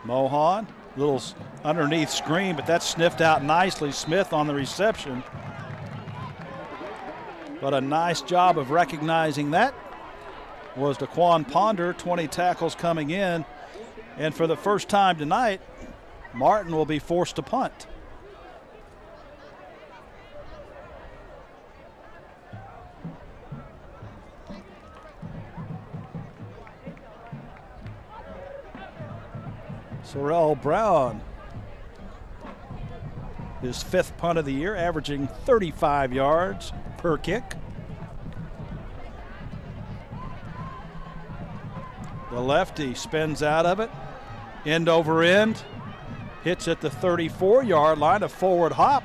Mohan, little underneath screen, but that's sniffed out nicely. Smith on the reception. But a nice job of recognizing that was Daquan Ponder, 20 tackles coming in. And for the first time tonight, Martin will be forced to punt. Sorrell Brown, his 5th punt of the year, averaging 35 yards per kick. The lefty spins out of it, end over end, hits at the 34-yard line, a forward hop,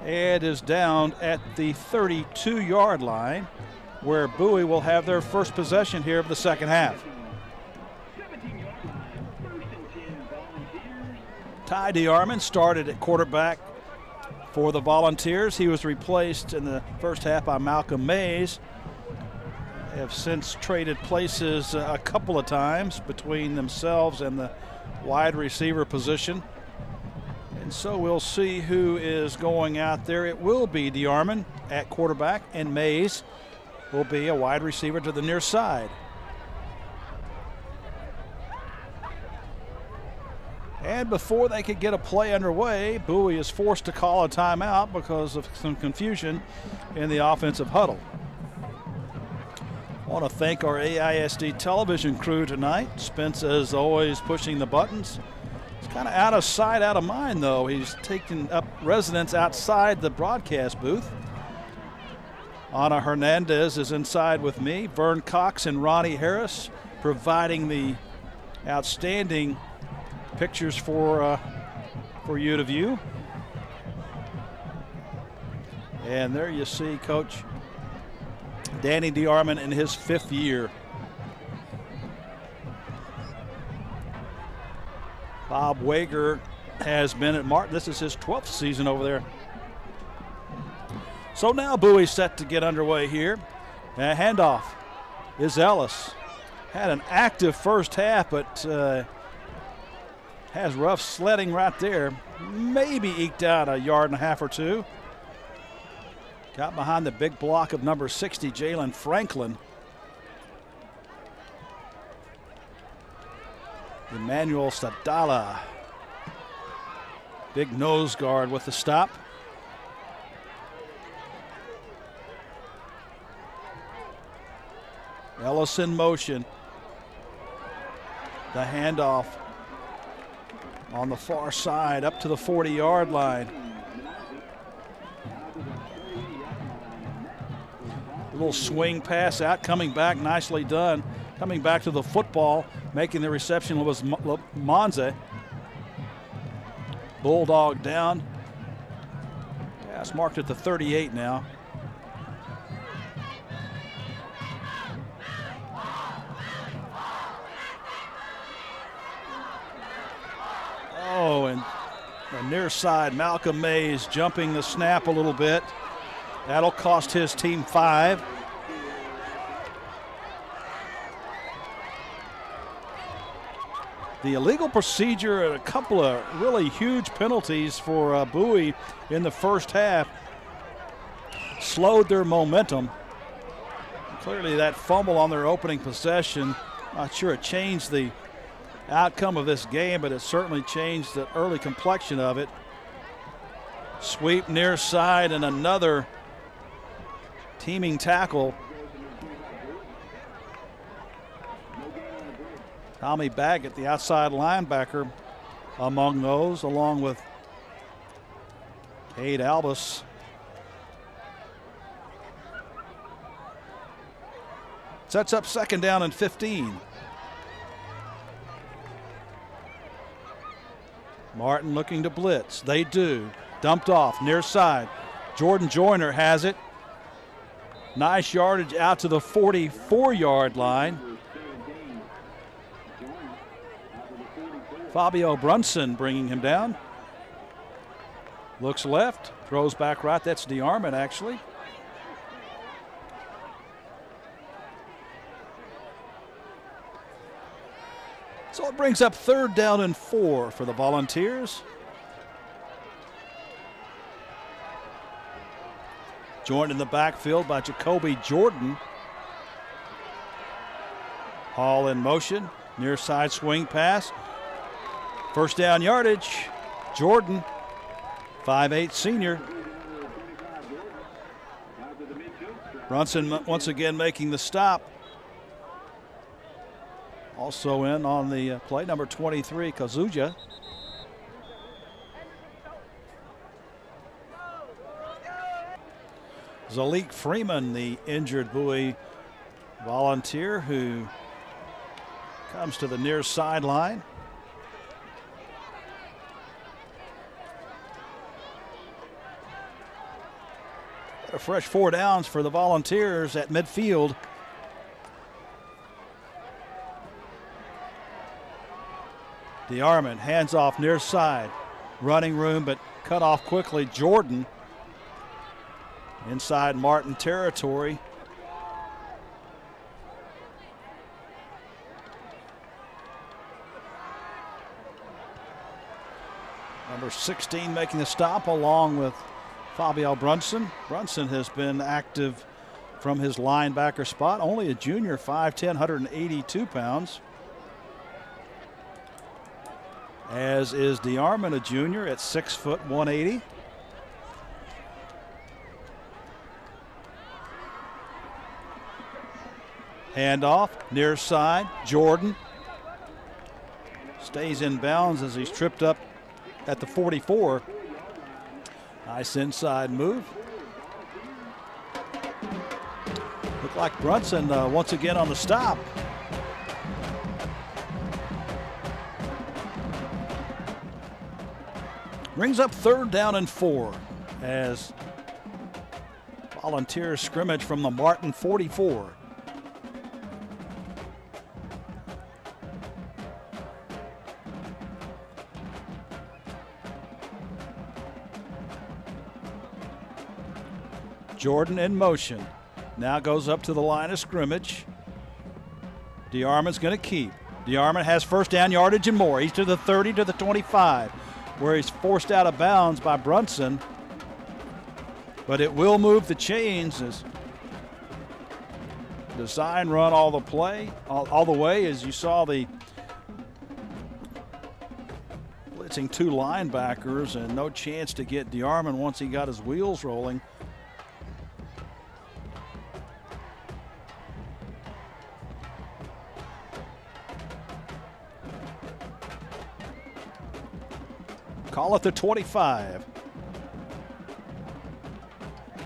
and is down at the 32-yard line, where Bowie will have their first possession here of the second half. Ty DeArmond started at quarterback for the Volunteers. He was replaced in the first half by Malcolm Mays. Have since traded places a couple of times between themselves and the wide receiver position. And so we'll see who is going out there. It will be DeArmond at quarterback, and Mays will be a wide receiver to the near side. And before they could get a play underway, Bowie is forced to call a timeout because of some confusion in the offensive huddle. I want to thank our AISD television crew tonight. Spence, as always, pushing the buttons. It's kind of out of sight, out of mind, though. He's taking up residence outside the broadcast booth. Ana Hernandez is inside with me. Vern Cox and Ronnie Harris providing the outstanding pictures for you to view. And there you see Coach Danny DeArmond in his 5th year. Bob Wager has been at Martin. This is his 12th season over there. So now Bowie's set to get underway here. Handoff is Ellis. Had an active first half, but has rough sledding right there. Maybe eked out a yard and a half or two. Got behind the big block of number 60, Jalen Franklin. Emmanuel Sadala. Big nose guard with the stop. Ellis in motion. The handoff on the far side up to the 40-yard line. A little swing pass out, coming back, nicely done. Coming back to the football, making the reception was Monza. Bulldog down. Pass marked at the 38 now. Oh, and the near side, Malcolm Mays jumping the snap a little bit. That'll cost his team 5. The illegal procedure and a couple of really huge penalties for Bowie in the first half slowed their momentum. Clearly that fumble on their opening possession, not sure it changed the outcome of this game, but it certainly changed the early complexion of it. Sweep near side and another teaming tackle. Tommy Baggett, the outside linebacker, among those, along with Cade Albus. Sets up second down and 15. Martin looking to blitz. They do. Dumped off near side. Jordan Joyner has it. Nice yardage out to the 44-yard line. Fabio Brunson bringing him down. Looks left, throws back right. That's DeArmond actually. So it brings up third down and 4 for the Volunteers. Joined in the backfield by Jacoby Jordan. Hall in motion, near side swing pass. First down yardage, Jordan, 5'8" senior. Brunson once again making the stop. Also in on the play, number 23, Kazuja. Zalik Freeman, the injured Bowie Volunteer, who comes to the near sideline. A fresh 4 downs for the Volunteers at midfield. DeArmond hands off near side. Running room, but cut off quickly. Jordan inside Martin territory. Number 16 making the stop along with Fabio Brunson. Brunson has been active from his linebacker spot. Only a junior, 5'10", 182 pounds. As is DeArmond, a junior at 6 foot 180. Handoff, near side, Jordan. Stays in bounds as he's tripped up at the 44. Nice inside move. Looked like Brunson once again on the stop. Brings up third down and 4 as Volunteers scrimmage from the Martin 44. Jordan in motion. Now goes up to the line of scrimmage. DeArmond's going to keep. DeArmond has first down yardage and more. He's to the 30, to the 25, where he's forced out of bounds by Brunson. But it will move the chains as design run all the way, as you saw the blitzing 2 linebackers and no chance to get DeArmond once he got his wheels rolling. Call it the 25.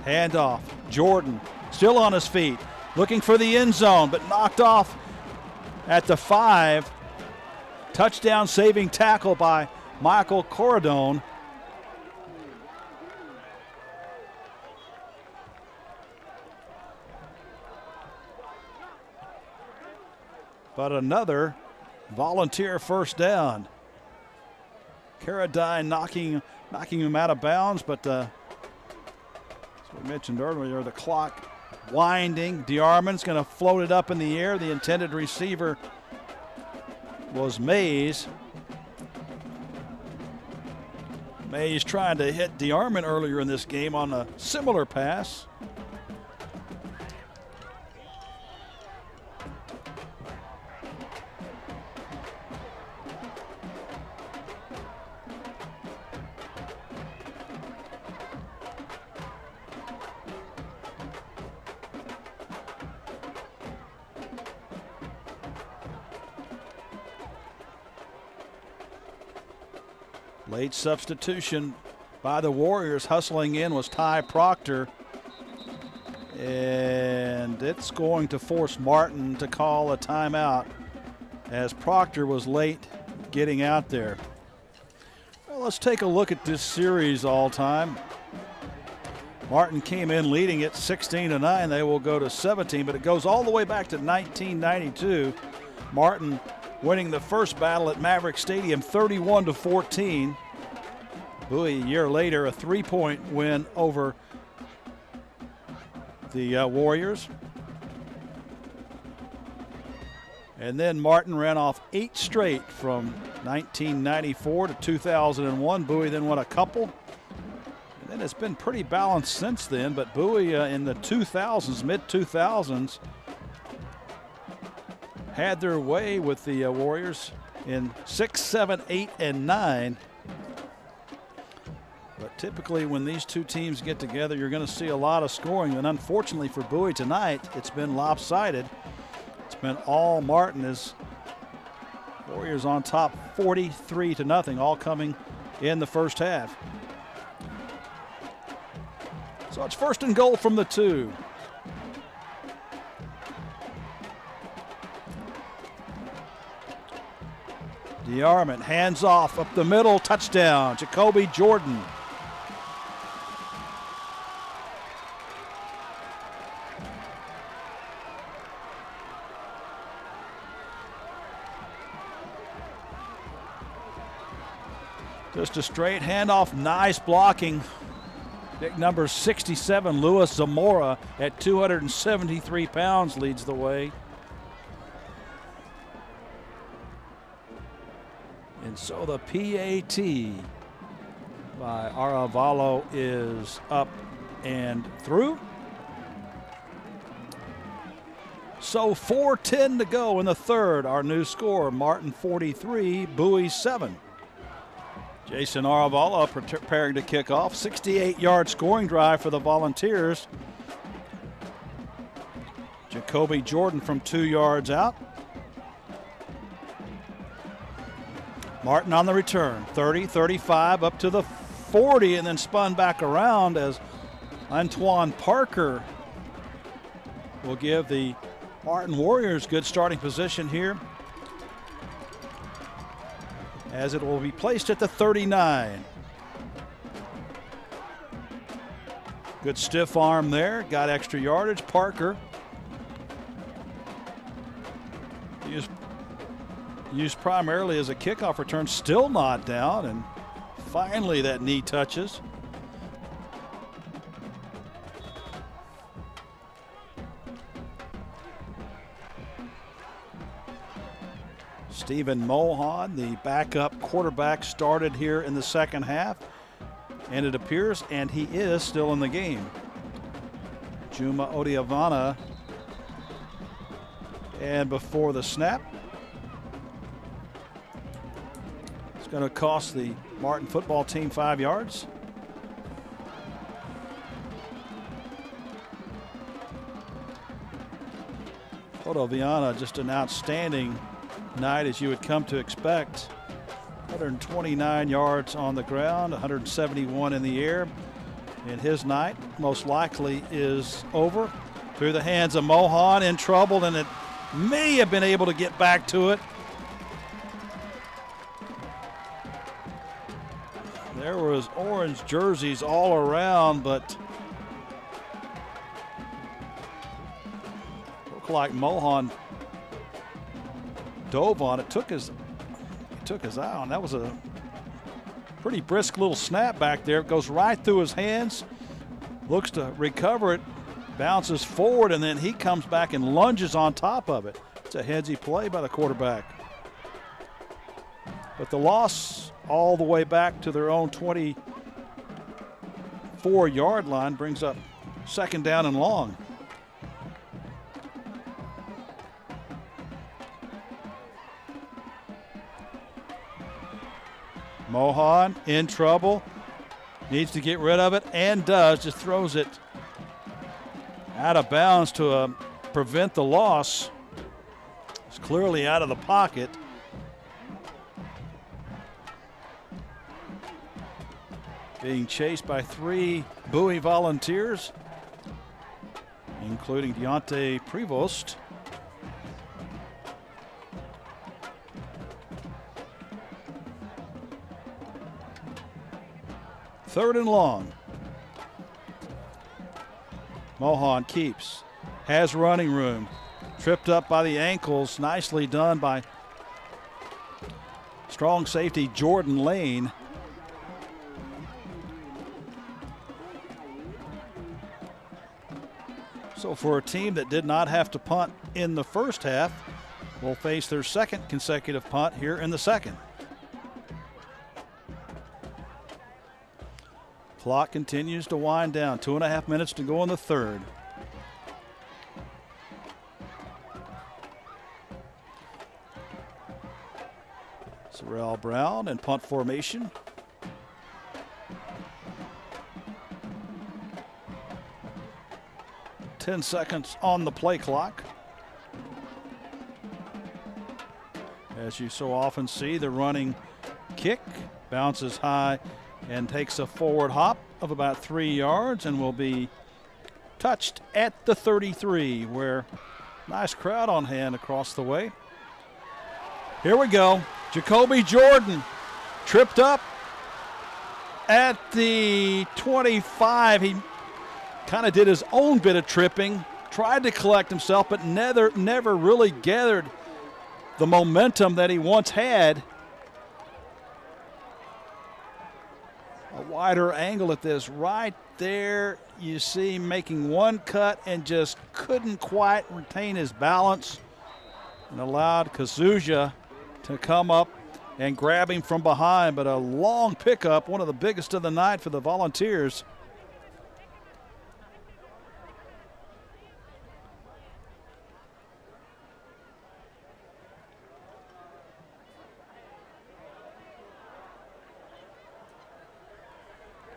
Handoff. Jordan still on his feet, looking for the end zone, but knocked off at the 5. Touchdown saving tackle by Michael Corradone. But another Volunteer first down. Carradine knocking him out of bounds, but as we mentioned earlier, the clock winding. DeArmond's going to float it up in the air. The intended receiver was Mays. Mays trying to hit DeArmond earlier in this game on a similar pass. Late substitution by the Warriors. Hustling in was Ty Proctor. And it's going to force Martin to call a timeout as Proctor was late getting out there. Well, let's take a look at this series all time. Martin came in leading it 16-9. They will go to 17, but it goes all the way back to 1992. Martin winning the first battle at Maverick Stadium 31-14. Bowie a year later, a 3-point win over the Warriors. And then Martin ran off 8 straight from 1994 to 2001. Bowie then won a couple. And then it's been pretty balanced since then, but Bowie in the 2000s, mid-2000s, had their way with the Warriors in 6, 7, 8, and 9. But typically when these two teams get together, you're going to see a lot of scoring. And unfortunately for Bowie tonight, it's been lopsided. It's been all Martin as Warriors on top 43-0, all coming in the first half. So it's 1st and goal from the 2. DeArmond hands off up the middle, touchdown, Jacoby Jordan. Just a straight handoff, nice blocking. Pick number 67, Louis Zamora, at 273 pounds, leads the way. And so the PAT by Aravalo is up and through. So 4:10 to go in the third. Our new score, Martin 43, Bowie 7. Jason Aravalo preparing to kick off. 68-yard scoring drive for the Volunteers. Jacoby Jordan from 2 yards out. Martin on the return, 30, 35, up to the 40, and then spun back around as Antoine Parker will give the Martin Warriors good starting position here, as it will be placed at the 39. Good stiff arm there, got extra yardage. Parker used primarily as a kickoff return, still not down, and finally that knee touches. Stephen Mohan, the backup quarterback, started here in the second half, and it appears, and he is still in the game. Juma Odiavana, and before the snap, it's going to cost the Martin football team 5 yards. Odiavana, just an outstanding night as you would come to expect. 129 yards on the ground, 171 in the air. And his night most likely is over. Through the hands of Mohan, in trouble, and it may have been able to get back to it. There was orange jerseys all around, but looked like Mohan dove on it, took his eye on. That was a pretty brisk little snap back there. It goes right through his hands, looks to recover it, bounces forward, and then he comes back and lunges on top of it. It's a headsy play by the quarterback. But the loss all the way back to their own 24-yard line brings up 2nd down and long. Mohan in trouble, needs to get rid of it, and does. Just throws it out of bounds to prevent the loss. It's clearly out of the pocket. Being chased by 3 Bowie Volunteers. including Deontay Prevost. Third and long. Mohan keeps. Has running room. Tripped up by the ankles. Nicely done by strong safety Jordan Lane. So for a team that did not have to punt in the first half, will face their second consecutive punt here in the second. Clock continues to wind down. 2.5 minutes to go in the third. Sorrell Brown in punt formation. Ten seconds on the play clock. As you so often see, the running kick bounces high and takes a forward hop of about 3 yards and will be touched at the 33, where nice crowd on hand across the way. Here we go. Jacoby Jordan tripped up at the 25. He kind of did his own bit of tripping, tried to collect himself, but never really gathered the momentum that he once had. A wider angle at this right there. You see him making one cut and just couldn't quite retain his balance and allowed Kazuja to come up and grab him from behind, but a long pickup, one of the biggest of the night for the Volunteers.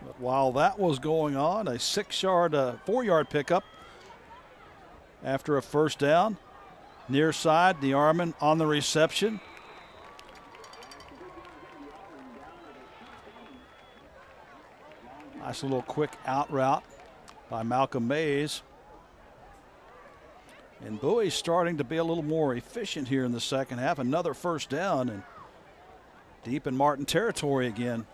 But while that was going on, a 4-yard pickup after a first down. Near side, DeArmond on the reception. Nice little quick out route by Malcolm Mays. And Bowie's starting to be a little more efficient here in the second half. Another first down and deep in Martin territory again.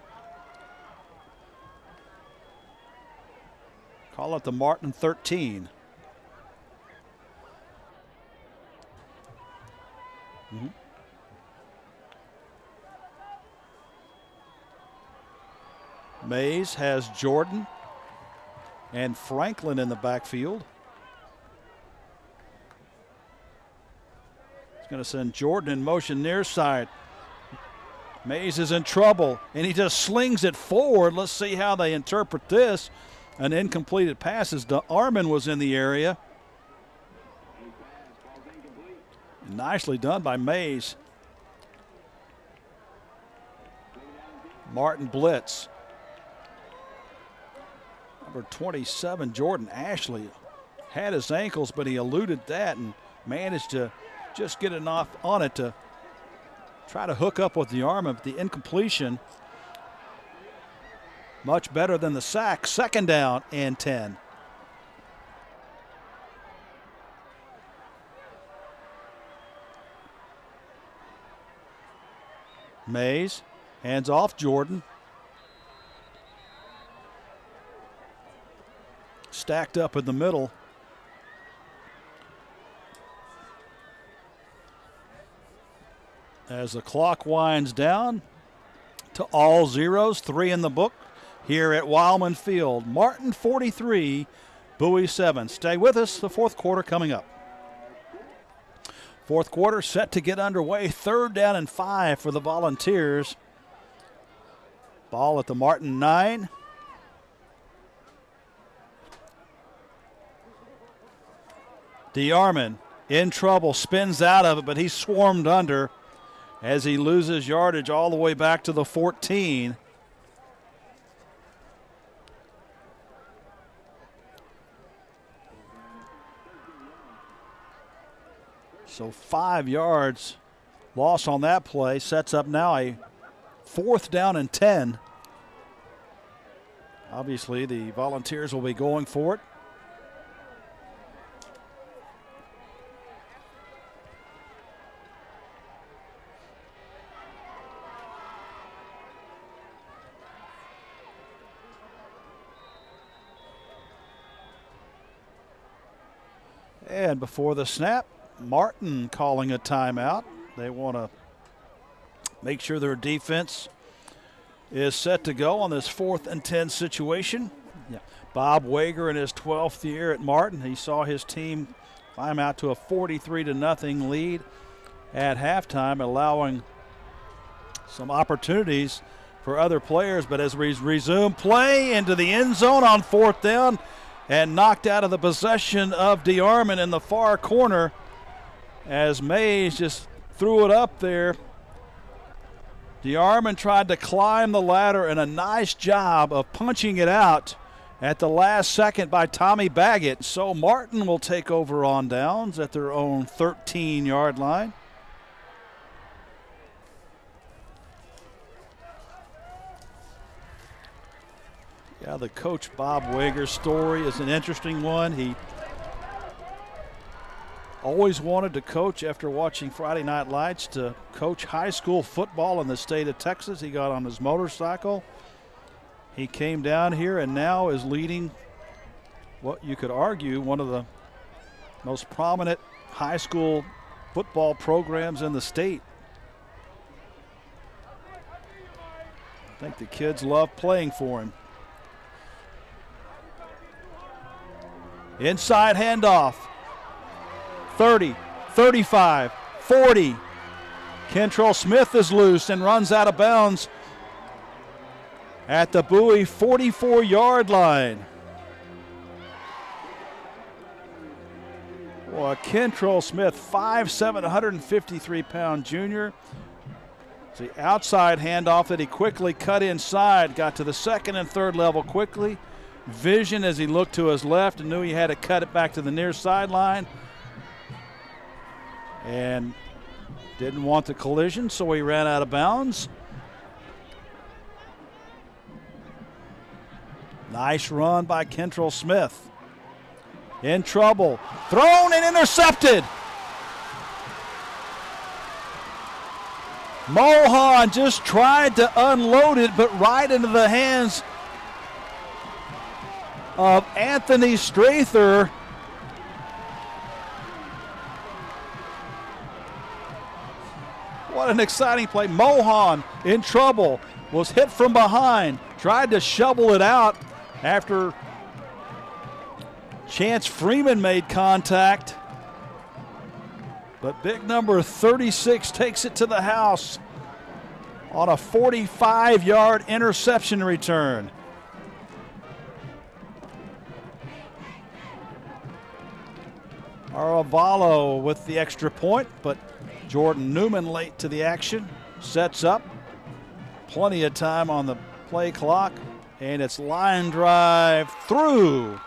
Call it the Martin 13. Mays has Jordan and Franklin in the backfield. He's going to send Jordan in motion near side. Mays is in trouble, and he just slings it forward. Let's see how they interpret this. An incompleted pass as DeArmond was in the area. Nicely done by Mays. Martin blitz. Number 27, Jordan Ashley, had his ankles, but he eluded that and managed to just get enough on it to try to hook up with DeArmond, but the incompletion much better than the sack. Second down and 10. Mays hands off Jordan. Stacked up in the middle. As the clock winds down to all zeros, 3 in the book here at Wilemon Field. Martin 43, Bowie 7. Stay with us, the fourth quarter coming up. Fourth quarter set to get underway. 3rd down and 5 for the Volunteers. Ball at the Martin 9. DeArmond in trouble, spins out of it, but he's swarmed under as he loses yardage all the way back to the 14. So 5 yards loss on that play sets up now a 4th down and 10. Obviously, the Volunteers will be going for it. And before the snap, Martin calling a timeout. They want to make sure their defense is set to go on this 4th and 10 situation. Yeah. Bob Wager in his 12th year at Martin, he saw his team climb out to a 43-0 lead at halftime, allowing some opportunities for other players. But as we resume play into the end zone on 4th down and knocked out of the possession of DeArmond in the far corner as Mays just threw it up there. DeArmond tried to climb the ladder, and a nice job of punching it out at the last second by Tommy Baggett. So Martin will take over on downs at their own 13-yard line. Yeah, the coach Bob Wager story is an interesting one. He always wanted to coach after watching Friday Night Lights to coach high school football in the state of Texas. He got on his motorcycle. He came down here and now is leading what you could argue one of the most prominent high school football programs in the state. I think the kids love playing for him. Inside handoff. 30, 35, 40. Kentrell Smith is loose and runs out of bounds at the Bowie 44-yard line. Boy, Kentrell Smith, 5'7", 153-pound junior. It's the outside handoff that he quickly cut inside, got to the 2nd and 3rd level quickly. Vision as he looked to his left and knew he had to cut it back to the near sideline. And didn't want the collision, so he ran out of bounds. Nice run by Kentrell Smith. In trouble. Thrown and intercepted. Mohan just tried to unload it, but right into the hands of Anthony Strather. What an exciting play. Mohan in trouble, was hit from behind, tried to shovel it out after Chance Freeman made contact. But big number 36 takes it to the house on a 45-yard interception return. Aravalo with the extra point, but Jordan Newman late to the action, sets up. Plenty of time on the play clock, and it's line drive through.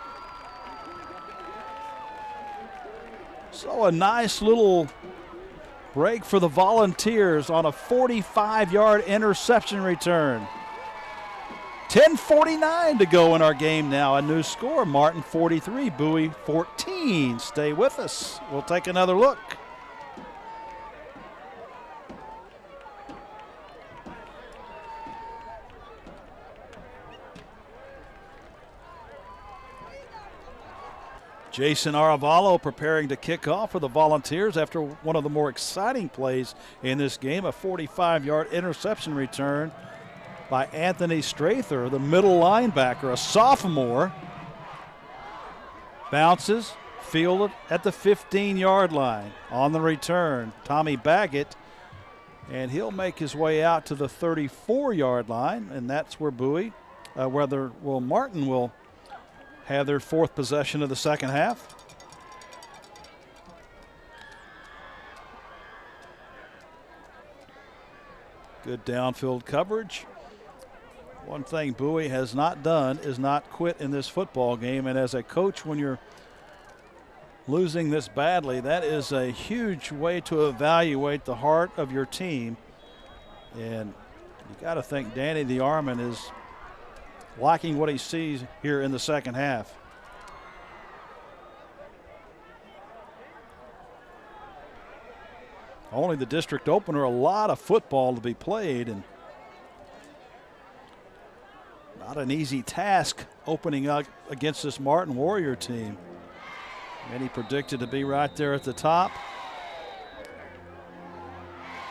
So a nice little break for the Volunteers on a 45-yard interception return. 10:49 to go in our game now. A new score, Martin 43, Bowie 14. Stay with us. We'll take another look. Jason Aravalo preparing to kick off for the Volunteers after one of the more exciting plays in this game, a 45-yard interception return by Anthony Strather, the middle linebacker, a sophomore. Bounces, fielded at the 15-yard line. On the return, Tommy Baggett, and he'll make his way out to the 34-yard line, and that's where Martin will have their 4th possession of the second half. Good downfield coverage. One thing Bowie has not done is not quit in this football game, and as a coach, when you're losing this badly, that is a huge way to evaluate the heart of your team. And you got to think Danny DeArmond is liking what he sees here in the second half. Only the district opener, a lot of football to be played, and not an easy task opening up against this Martin Warrior team. Many predicted to be right there at the top.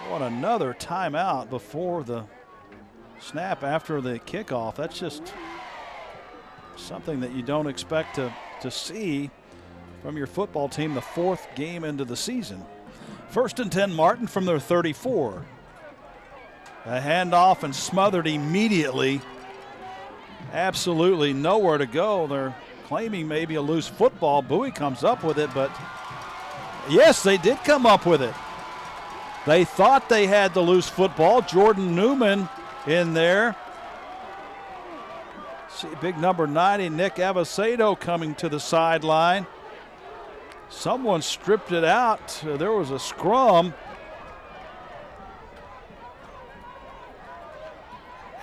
What another timeout before the snap after the kickoff. That's just something that you don't expect to see from your football team the fourth game into the season. 1st and 10, Martin from their 34. A handoff and smothered immediately. Absolutely nowhere to go. They're claiming maybe a loose football. Bowie comes up with it, but yes, they did come up with it. They thought they had the loose football. Jordan Newman in there. See big number 90, Nick Avacedo, coming to the sideline. Someone stripped it out. There was a scrum.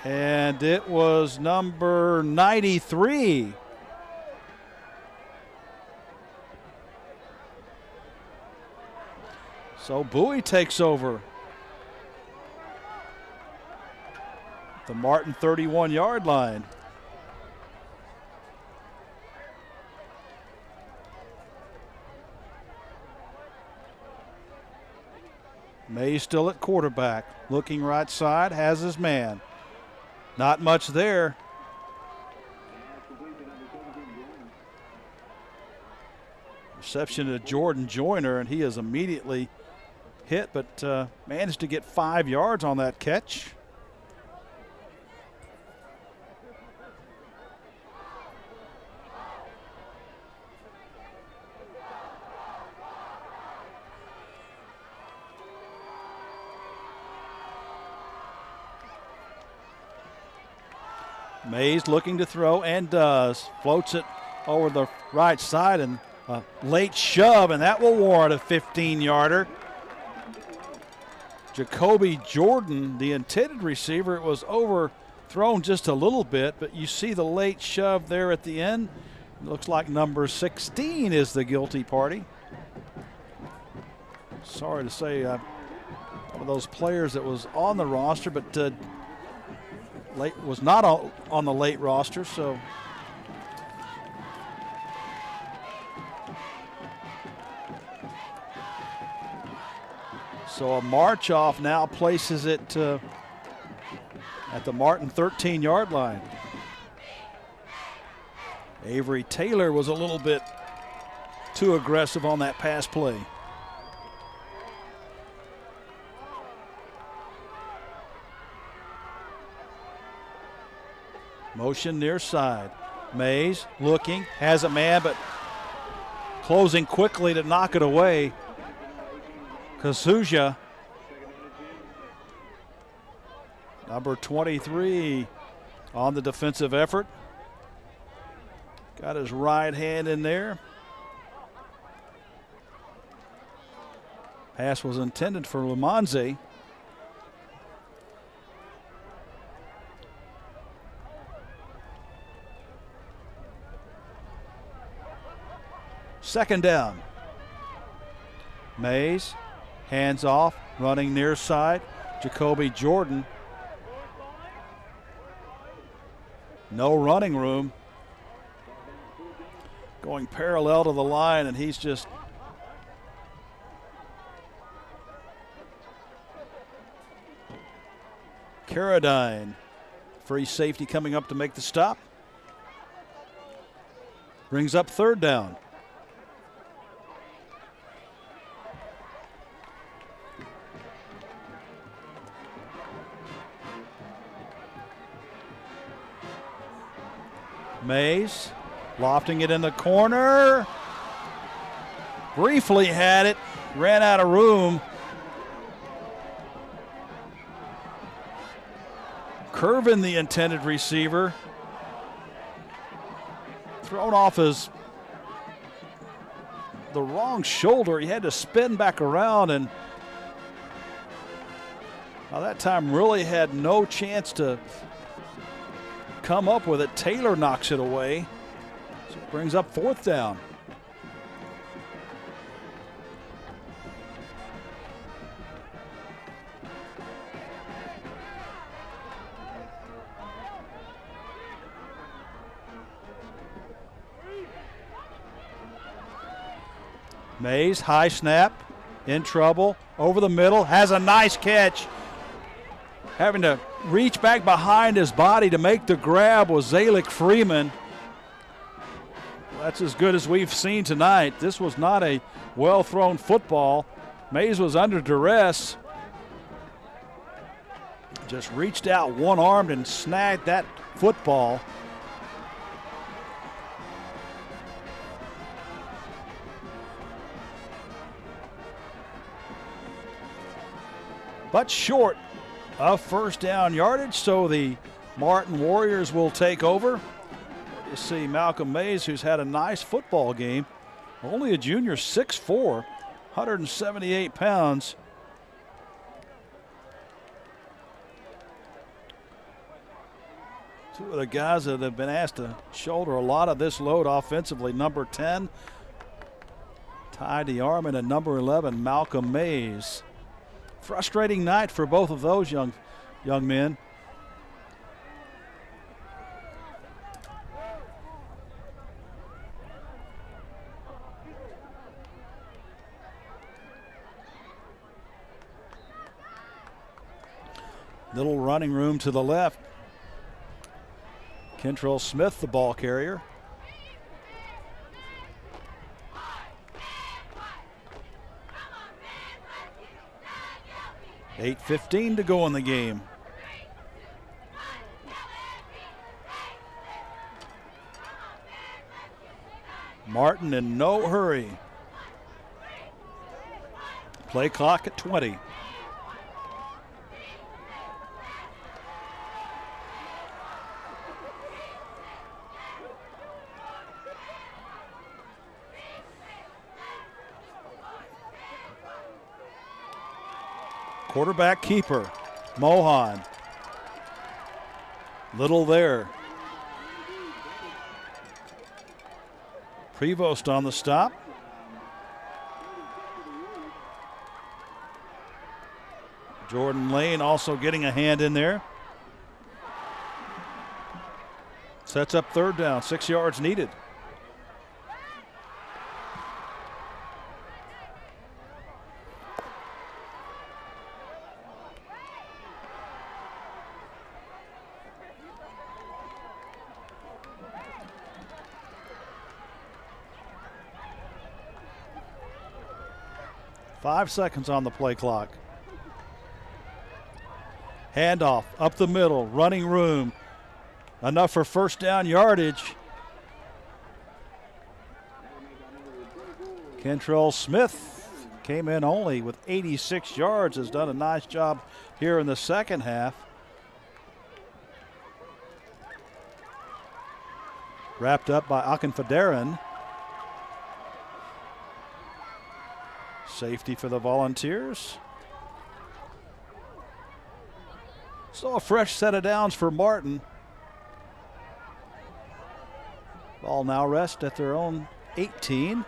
And it was number 93. So Bowie takes over the Martin 31-yard line. Mays still at quarterback, looking right side, has his man. Not much there. Reception to Jordan Joyner, and he is immediately hit, but managed to get 5 yards on that catch. Mays looking to throw and does. Floats it over the right side, and a late shove, and that will warrant a 15-yarder. Jacoby Jordan, the intended receiver, it was overthrown just a little bit, but you see the late shove there at the end. It looks like number 16 is the guilty party. Sorry to say, one of those players that was on the roster, but was not on the late roster, so a march off now places it at the Martin 13-yard line. Avery Taylor was a little bit too aggressive on that pass play. Motion near side. Mays looking, has a man, but closing quickly to knock it away. Kazuja, number 23, on the defensive effort. Got his right hand in there. Pass was intended for Lamonze. Second down. Mays, hands off, running near side. Jacoby Jordan. No running room. Going parallel to the line, and he's just Carradine. Free safety coming up to make the stop. Brings up third down. Mays lofting it in the corner. Briefly had it, ran out of room. Curvin, the intended receiver, thrown off the wrong shoulder. He had to spin back around, and that time really had no chance to come up with it. Taylor knocks it away. So it brings up fourth down. Mays, high snap, in trouble, over the middle, has a nice catch. Having to reach back behind his body to make the grab was Zalick Freeman. That's as good as we've seen tonight. This was not a well-thrown football. Mays was under duress. Just reached out one-armed and snagged that football. But short of first down yardage, so the Martin Warriors will take over. You see Malcolm Mays, who's had a nice football game. Only a junior, 6'4", 178 pounds. Two of the guys that have been asked to shoulder a lot of this load offensively. Number 10, Ty DeArmond, and number 11, Malcolm Mays. Frustrating night for both of those young men. Little running room to the left. Kentrell Smith, the ball carrier. $8:15 to go in the game. Martin in no hurry. Play clock at 20. Quarterback keeper, Mohan. Little there. Prevost on the stop. Jordan Lane also getting a hand in there. Sets up third down, 6 yards needed. Five seconds on the play clock. Handoff up the middle, running room. Enough for first down yardage. Kentrell Smith came in only with 86 yards, has done a nice job here in the second half. Wrapped up by Akinfederin. Safety for the Volunteers. So a fresh set of downs for Martin. Ball now rest at their own 18.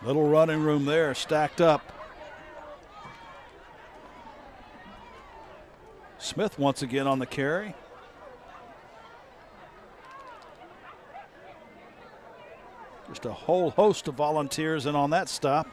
Little running room there, stacked up. Smith once again on the carry. Just a whole host of Volunteers in on that stop.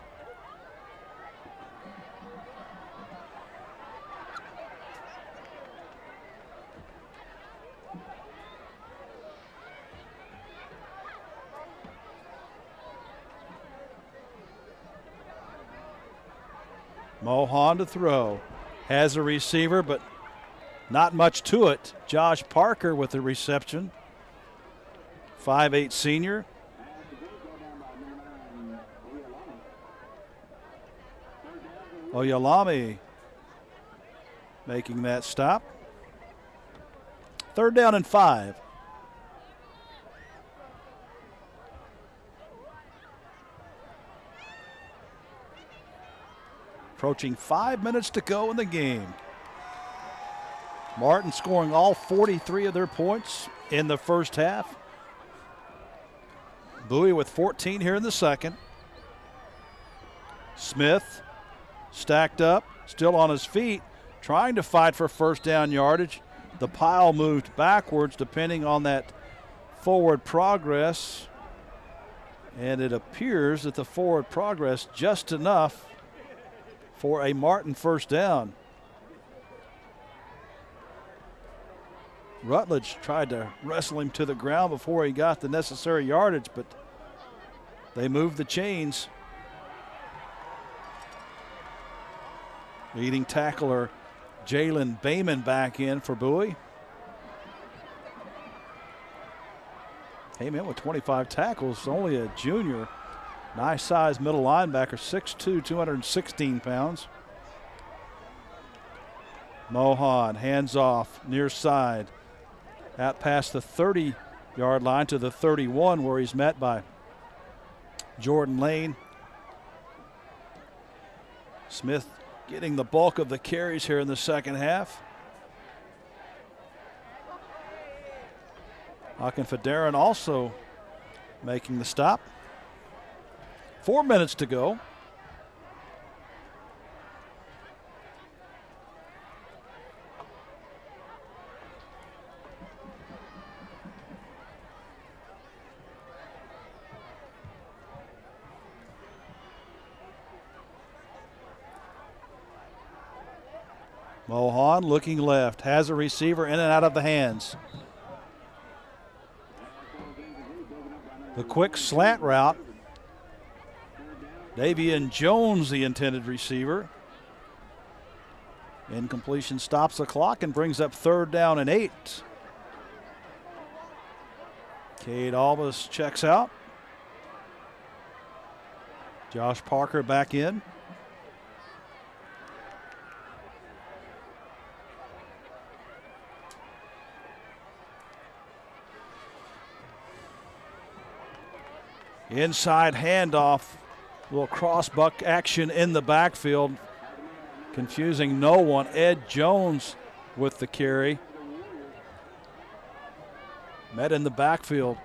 Mohan to throw. Has a receiver, but not much to it. Josh Parker with the reception. 5'8" senior. Oyalami making that stop. Third down and 5. Approaching 5 minutes to go in the game. Martin scoring all 43 of their points in the first half. Bowie with 14 here in the second. Smith stacked up, still on his feet, trying to fight for first down yardage. The pile moved backwards depending on that forward progress. And it appears that the forward progress just enough for a Martin first down. Rutledge tried to wrestle him to the ground before he got the necessary yardage, but they moved the chains. Leading tackler Jalen Bayman back in for Bowie. Came in with 25 tackles, only a junior. Nice size middle linebacker, 6'2", 216 pounds. Mohan hands off near side. Out past the 30-yard line to the 31 where he's met by Jordan Lane. Smith getting the bulk of the carries here in the second half. Akinfederin also making the stop. 4 minutes to go. Mohan looking left, has a receiver in and out of the hands. The quick slant route. Davian Jones, the intended receiver. Incompletion stops the clock and brings up 3rd down and 8. Cade Albus checks out. Josh Parker back in. Inside handoff, little cross-buck action in the backfield, confusing no one. Ed Jones with the carry. Met in the backfield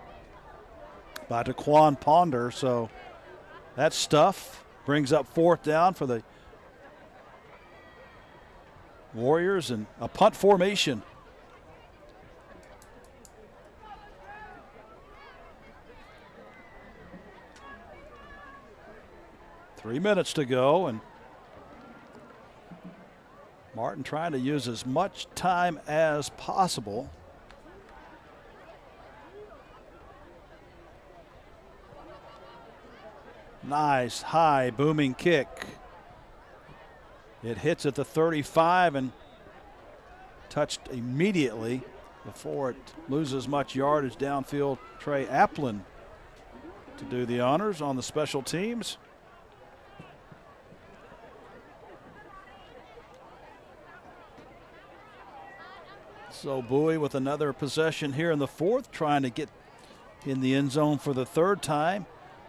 by Daquan Ponder, so that stuff brings up 4th down for the Warriors and a punt formation. Three minutes to go, and Martin trying to use as much time as possible. Nice high booming kick. It hits at the 35 and touched immediately before it loses much yardage downfield. Trey Applin to do the honors on the special teams. So Bowie with another possession here in the 4th, trying to get in the end zone for the 3rd time.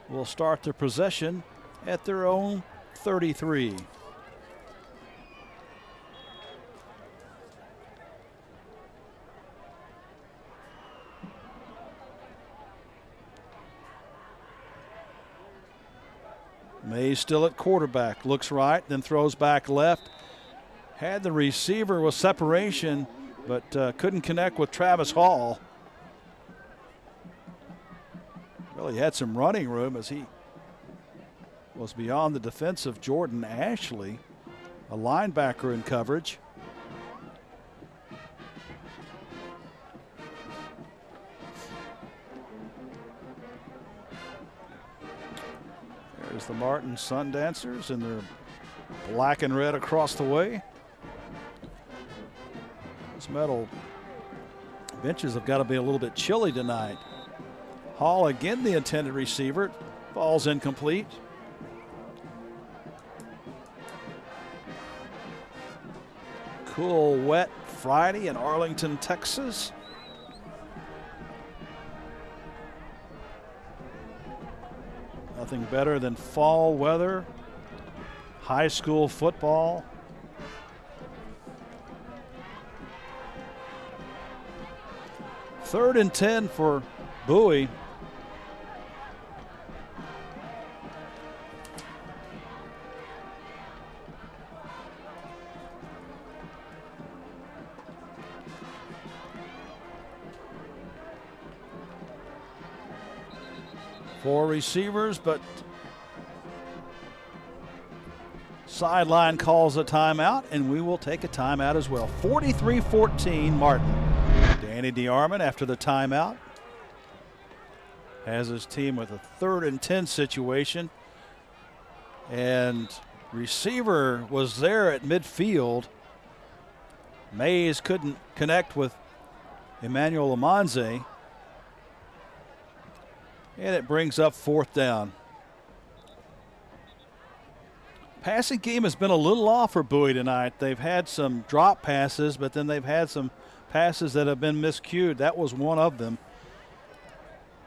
Will start their possession at their own 33. Mays still at quarterback, looks right, then throws back left. Had the receiver with separation, but couldn't connect with Travis Hall. Really had some running room as he was beyond the defense of Jordan Ashley, a linebacker in coverage. There's the Martin Sundancers in their black and red across the way. Metal benches have got to be a little bit chilly tonight. Hall again, the intended receiver, falls incomplete. Cool, wet Friday in Arlington, Texas. Nothing better than fall weather, high school football. Third and 10 for Bowie. Four receivers, but sideline calls a timeout, and we will take a timeout as well. 43-14 Martin. Danny DeArmond after the timeout has his team with a 3rd and 10 situation, and receiver was there at midfield. Mays couldn't connect with Emmanuel Amanze, and it brings up 4th down. Passing game has been a little off for Bowie tonight. They've had some drop passes, but then they've had some passes that have been miscued. That was one of them.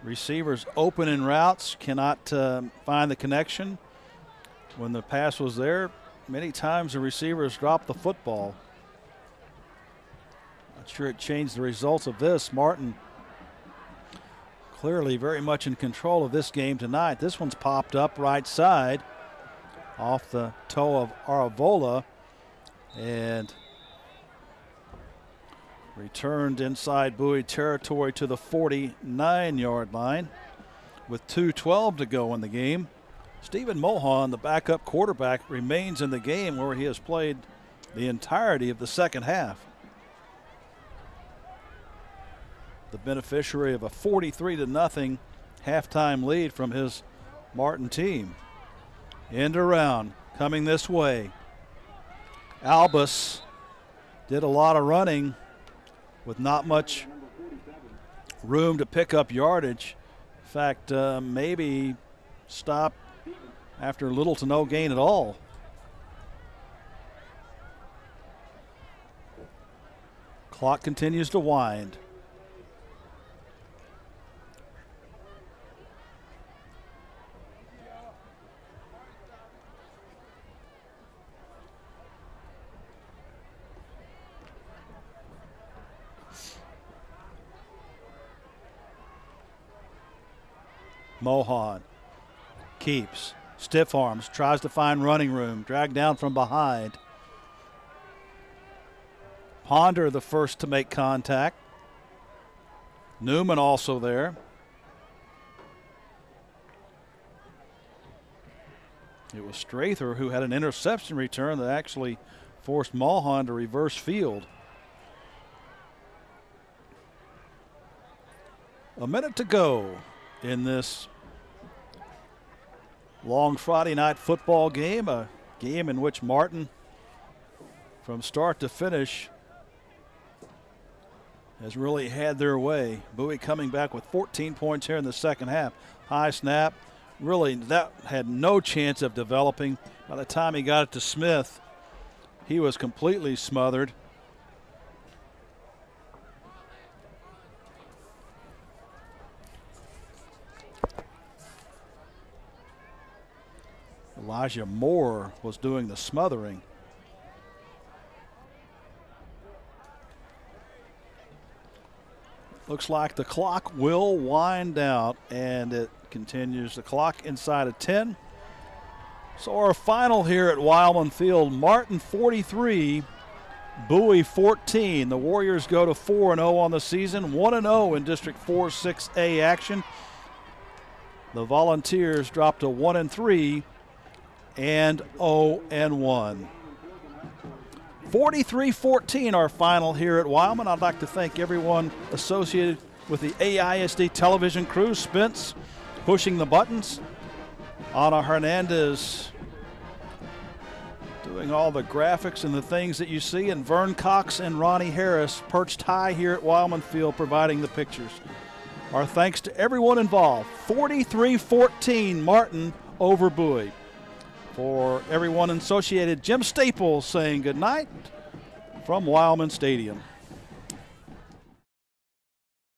Receivers open in routes, cannot find the connection. When the pass was there, many times the receivers dropped the football. Not sure it changed the results of this. Martin clearly very much in control of this game tonight. This one's popped up right side off the toe of Aravola and returned inside Bowie territory to the 49-yard line with 2:12 to go in the game. Stephen Mohan, the backup quarterback, remains in the game where he has played the entirety of the second half. The beneficiary of a 43-0 halftime lead from his Martin team. End around coming this way. Albus did a lot of running with not much room to pick up yardage. In fact, maybe stop after little to no gain at all. Clock continues to wind. Mohan keeps, stiff arms, tries to find running room, dragged down from behind. Ponder the first to make contact. Newman also there. It was Strather who had an interception return that actually forced Mohan to reverse field. A minute to go in this long Friday night football game, a game in which Martin, from start to finish, has really had their way. Bowie coming back with 14 points here in the second half. High snap. Really, that had no chance of developing. By the time he got it to Smith, he was completely smothered. Elijah Moore was doing the smothering. Looks like the clock will wind out, and it continues. The clock inside of 10. So our final here at Wilemon Field, Martin 43, Bowie 14. The Warriors go to 4-0 on the season, 1-0 in District 4-6A action. The Volunteers drop to 1-3 and 0-1. 43-14 our final here at Wilemon. I'd like to thank everyone associated with the AISD television crew. Spence pushing the buttons. Ana Hernandez doing all the graphics and the things that you see. And Vern Cox and Ronnie Harris perched high here at Wilemon Field providing the pictures. Our thanks to everyone involved. 43-14 Martin over Bowie. For everyone associated, Jim Staples saying good night from Wilemon Stadium.